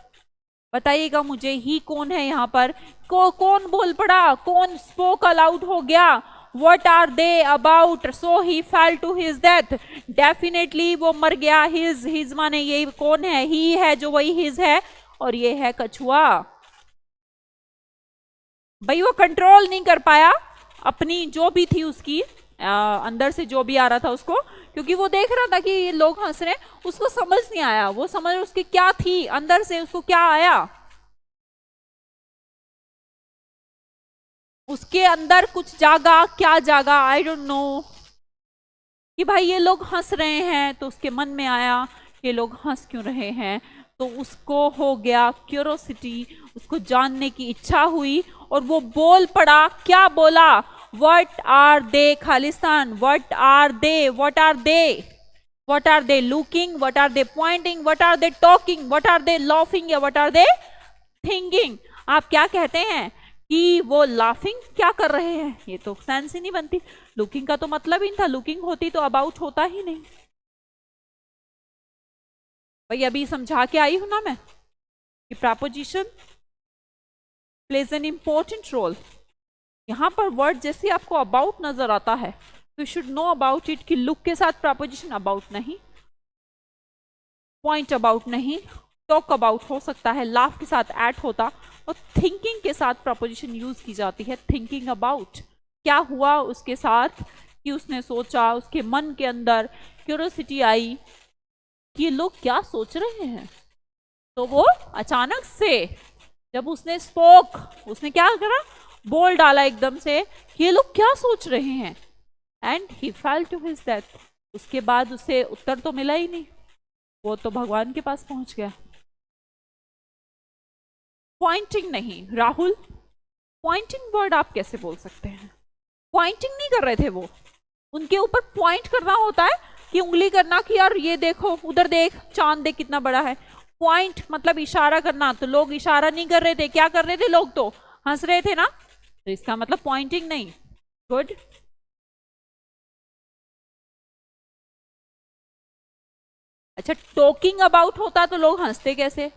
बताइएगा मुझे, ही कौन है यहाँ पर? कौन बोल पड़ा? कौन स्पोक अलाउड हो गया? What are they about? So he fell to his death. Definitely वो मर गया। his माने ये कौन है? ही है जो वही his है, और ये है कछुआ। भाई वो कंट्रोल नहीं कर पाया अपनी जो भी थी उसकी अंदर से जो भी आ रहा था उसको, क्योंकि वो देख रहा था कि ये लोग हंस रहे, उसको समझ नहीं आया। वो समझ उसकी क्या थी अंदर से, उसको क्या आया, उसके अंदर कुछ जागा। क्या जागा? I don't know. कि भाई ये लोग हंस रहे हैं, तो उसके मन में आया ये लोग हंस क्यों रहे हैं। तो उसको हो गया क्यूरोसिटी, उसको जानने की इच्छा हुई और वो बोल पड़ा। क्या बोला? What are they Khalistan, what are they, what are they, what are they looking, what are they pointing, what are they talking, वट आर दे लाफिंग, या वट आर दे थिंकिंग। आप क्या कहते हैं कि वो लाफिंग क्या कर रहे हैं? ये तो सेंस ही नहीं बनती। लुकिंग का तो मतलब ही था, लुकिंग होती तो अबाउट होता ही नहीं। भाई अभी समझा के आई हूं ना मैं कि preposition plays an important role. यहां पर वर्ड जैसे आपको अबाउट नजर आता है तो you should know about it, कि लुक के साथ प्रपोजिशन अबाउट नहीं, पॉइंट अबाउट नहीं, टॉक अबाउट हो सकता है, लाफ के साथ ऐड होता, और थिंकिंग के साथ प्रपोजिशन यूज की जाती है। थिंकिंग अबाउट, क्या हुआ उसके साथ कि उसने सोचा, उसके मन के अंदर क्यूरियोसिटी आई कि ये लोग क्या सोच रहे हैं। तो वो अचानक से जब उसने स्पोक, उसने क्या करा? बोल डाला एकदम से कि ये लोग क्या सोच रहे हैं। And he fell to his death. उसके बाद उसे उत्तर तो मिला ही नहीं, वो तो भगवान के पास पहुंच गया। पॉइंटिंग नहीं राहुल, पॉइंटिंग वर्ड आप कैसे बोल सकते हैं? पॉइंटिंग नहीं कर रहे थे वो, उनके ऊपर पॉइंट करना होता है कि उंगली करना कि यार ये देखो, उधर देख, चांद देख कितना बड़ा है। पॉइंट मतलब इशारा करना, तो लोग इशारा नहीं कर रहे थे। क्या कर रहे थे? लोग तो हंस रहे थे ना, तो इसका मतलब पॉइंटिंग नहीं। गुड। अच्छा, टॉकिंग अबाउट होता तो लोग हंसते कैसे?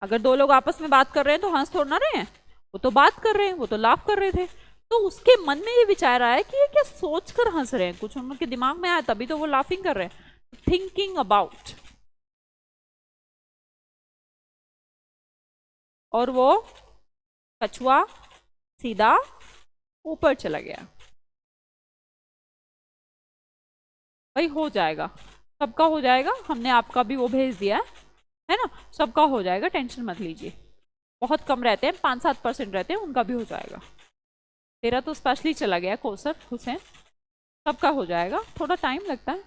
अगर दो लोग आपस में बात कर रहे हैं तो हंस थोड़ा ना रहे हैं, वो तो बात कर रहे हैं, वो तो लाफ कर रहे थे। तो उसके मन में ये विचार आया कि ये क्या सोच कर हंस रहे हैं, कुछ उनके दिमाग में आया, तभी तो वो लाफिंग कर रहे हैं। Thinking about. और वो कछुआ सीधा ऊपर चला गया। भाई हो जाएगा, सबका हो जाएगा। हमने आपका भी वो भेज दिया है ना, सबका हो जाएगा, टेंशन मत लीजिए। बहुत कम रहते हैं, 5-7% रहते हैं, उनका भी हो जाएगा। तेरा तो स्पेशली चला गया कौसर हुसैन, सबका हो जाएगा, थोड़ा टाइम लगता है।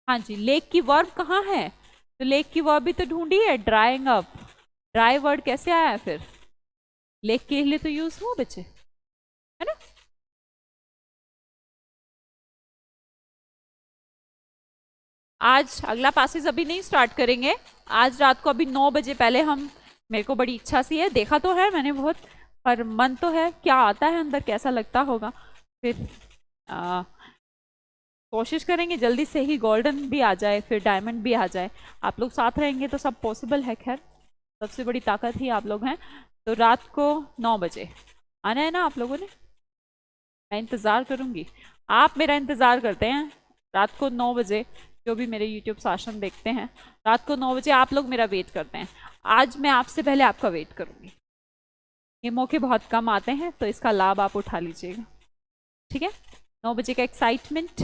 हाँ जी, लेक की वर्ब कहाँ है? तो लेक की वर्ब भी तो ढूंढी है, ड्राइंग अप। ड्राई वर्ड कैसे आया फिर? लेक के लिए तो यूज हुआ बच्चे, है ना। आज अगला पासेज अभी नहीं स्टार्ट करेंगे, आज रात को अभी 9 बजे पहले हम, मेरे को बड़ी इच्छा सी है, देखा तो है मैंने बहुत, पर मन तो है क्या आता है अंदर, कैसा लगता होगा। फिर कोशिश करेंगे जल्दी से ही गोल्डन भी आ जाए, फिर डायमंड भी आ जाए। आप लोग साथ रहेंगे तो सब पॉसिबल है। खैर सबसे बड़ी ताकत ही आप लोग हैं। तो रात को 9 बजे आना है ना आप लोगों ने, मैं इंतज़ार करूंगी। आप मेरा इंतज़ार करते हैं रात को 9 बजे, जो भी मेरे यूट्यूब सेशन देखते हैं, रात को 9 बजे आप लोग मेरा वेट करते हैं। आज मैं आपसे पहले आपका वेट करूंगी। ये मौके बहुत कम आते हैं, तो इसका लाभ आप उठा लीजिएगा, ठीक है। 9 बजे का एक्साइटमेंट,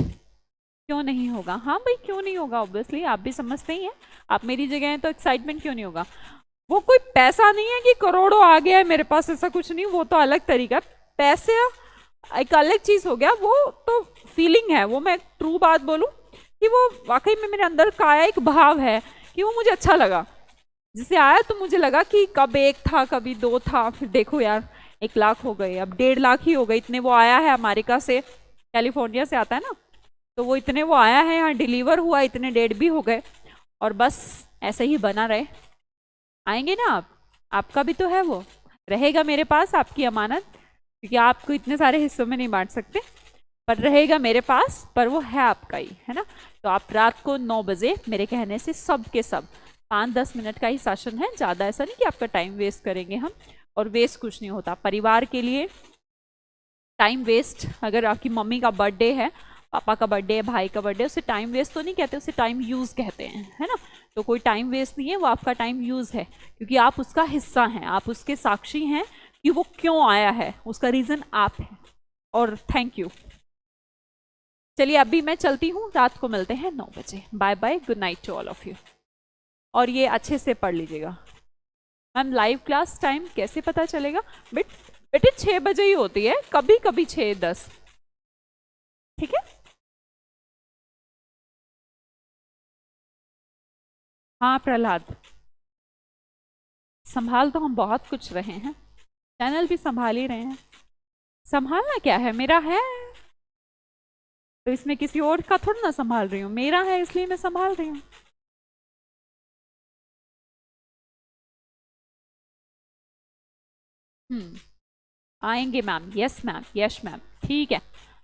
क्यों नहीं होगा? हाँ भाई, क्यों नहीं होगा? ऑब्वियसली आप भी समझते ही हैं, आप मेरी जगह हैं तो एक्साइटमेंट क्यों नहीं होगा? वो कोई पैसा नहीं है कि करोड़ों आ गया है मेरे पास, ऐसा कुछ नहीं, वो तो अलग तरीका। पैसे एक अलग चीज हो गया, वो तो फीलिंग है। वो मैं ट्रू बात बोलूं कि वो वाकई में मेरे अंदर का आया एक भाव है कि वो मुझे अच्छा लगा। जिससे आया तो मुझे लगा कि कब एक था, कभी दो था, फिर देखो यार 1 लाख हो गए, अब 1.5 लाख ही हो गए। इतने वो आया है अमेरिका से, कैलिफोर्निया से आता है ना, तो वो इतने वो आया है, यहाँ डिलीवर हुआ, इतने डेढ़ भी हो गए। और बस ऐसे ही बना रहे। आएंगे ना आप, आपका भी तो है, वो रहेगा मेरे पास, आपकी अमानत, क्योंकि आपको इतने सारे हिस्सों में नहीं बांट सकते, पर रहेगा मेरे पास, पर वो है आपका ही, है ना। तो आप रात को 9 बजे मेरे कहने से सब के सब, 5-10 मिनट का ही सेशन है, ज़्यादा ऐसा नहीं कि आपका टाइम वेस्ट करेंगे हम। और वेस्ट कुछ नहीं होता परिवार के लिए टाइम वेस्ट। अगर आपकी मम्मी का बर्थडे है, पापा का बर्थडे है, भाई का बर्थडे, उसे टाइम वेस्ट तो नहीं कहते, उसे टाइम यूज़ कहते हैं, है ना। तो कोई टाइम वेस्ट नहीं है, वो आपका टाइम यूज़ है, क्योंकि आप उसका हिस्सा हैं, आप उसके साक्षी हैं कि वो क्यों आया है, उसका रीज़न आप हैं। और थैंक यू। चलिए अभी मैं चलती हूँ, रात को मिलते हैं 9 बजे। Bye bye, good night to all of you. और ये अच्छे से पढ़ लीजिएगा। मैम लाइव क्लास टाइम कैसे पता चलेगा? बेटे 6 बजे ही होती है, कभी कभी 6:10, ठीक है। हाँ प्रहलाद, संभाल तो हम बहुत कुछ रहे हैं, चैनल भी संभाल ही रहे हैं। संभालना क्या है, मेरा है तो इसमें किसी और का थोड़ा ना संभाल रही हूँ, मेरा है इसलिए मैं संभाल रही हूँ। आएंगे ma'am, yes ma'am, yes ma'am, ठीक है,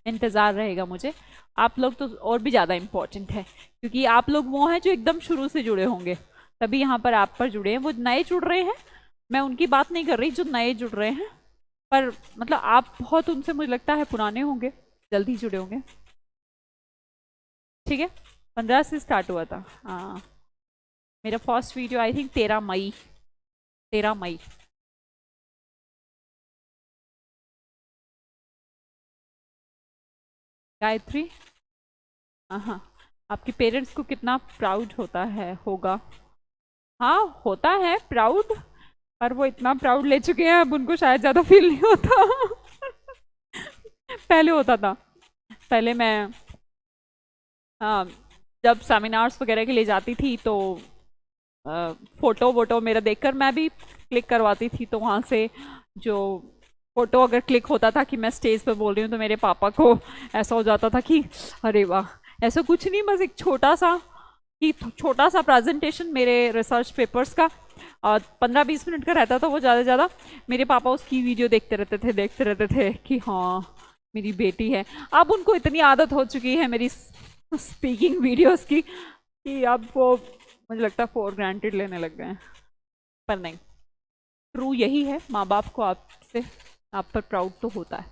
इंतज़ार रहेगा मुझे। आप लोग तो और भी ज़्यादा इम्पोर्टेंट है, क्योंकि आप लोग वो हैं जो एकदम शुरू से जुड़े होंगे, तभी यहाँ पर आप पर जुड़े हैं। वो नए जुड़ रहे हैं, मैं उनकी बात नहीं कर रही जो नए जुड़ रहे हैं, पर मतलब आप बहुत उनसे मुझे लगता है पुराने होंगे, जल्दी जुड़े होंगे, ठीक है। 15 से स्टार्ट हुआ था, हाँ। मेरा फर्स्ट वीडियो आई थिंक 13 मई, 13 मई। गायत्री, हाँ, आपके पेरेंट्स को कितना प्राउड होता है, होगा। हाँ होता है प्राउड, पर वो इतना प्राउड ले चुके हैं अब उनको शायद ज़्यादा फील नहीं होता। पहले होता था, पहले मैं, हाँ, जब सेमिनार्स वगैरह के लिए जाती थी तो फोटो वोटो मेरा देखकर मैं भी क्लिक करवाती थी, तो वहाँ से जो फोटो अगर क्लिक होता था कि मैं स्टेज पर बोल रही हूँ, तो मेरे पापा को ऐसा हो जाता था कि अरे वाह, ऐसा कुछ नहीं, बस एक छोटा सा प्रेजेंटेशन मेरे रिसर्च पेपर्स का, और 15-20 मिनट का रहता था वो, ज़्यादा से ज़्यादा। मेरे पापा उसकी वीडियो देखते रहते थे कि हाँ मेरी बेटी है। अब उनको इतनी आदत हो चुकी है मेरी स्पीकिंग वीडियोस की कि अब वो मुझे लगता है फॉर ग्रांटेड लेने लग गए हैं, पर नहीं, ट्रू यही है, माँ बाप को आपसे, आप पर प्राउड तो होता है।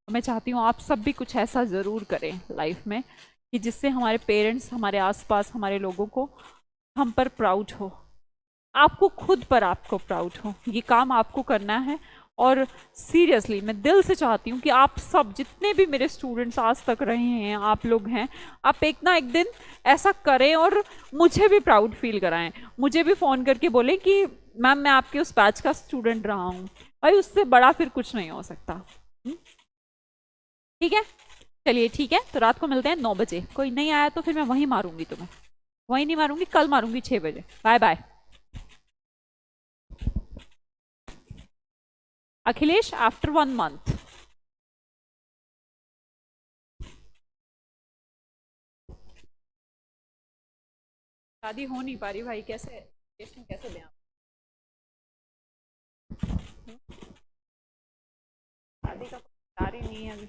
तो मैं चाहती हूँ आप सब भी कुछ ऐसा ज़रूर करें लाइफ में कि जिससे हमारे पेरेंट्स, हमारे आसपास हमारे लोगों को हम पर प्राउड हो, आपको खुद पर आपको प्राउड हो। ये काम आपको करना है, और सीरियसली मैं दिल से चाहती हूँ कि आप सब जितने भी मेरे स्टूडेंट्स आज तक रहे हैं, आप लोग हैं, आप एक ना एक दिन ऐसा करें और मुझे भी प्राउड फील कराएं, मुझे भी फ़ोन करके बोलें कि मैम मैं आपके उस बैच का स्टूडेंट रहा हूँ। भाई उससे बड़ा फिर कुछ नहीं हो सकता। ठीक है, चलिए ठीक है, तो रात को मिलते हैं 9 बजे। कोई नहीं आया तो फिर मैं वहीं मारूंगी तुम्हें, वहीं नहीं मारूंगी, कल मारूंगी 6 बजे। Bye bye. Akhilesh after 1 month. शादी हो नहीं पा रही भाई, कैसे कैसे दें आप? शादी का कोई तैयार ही नहीं है अभी।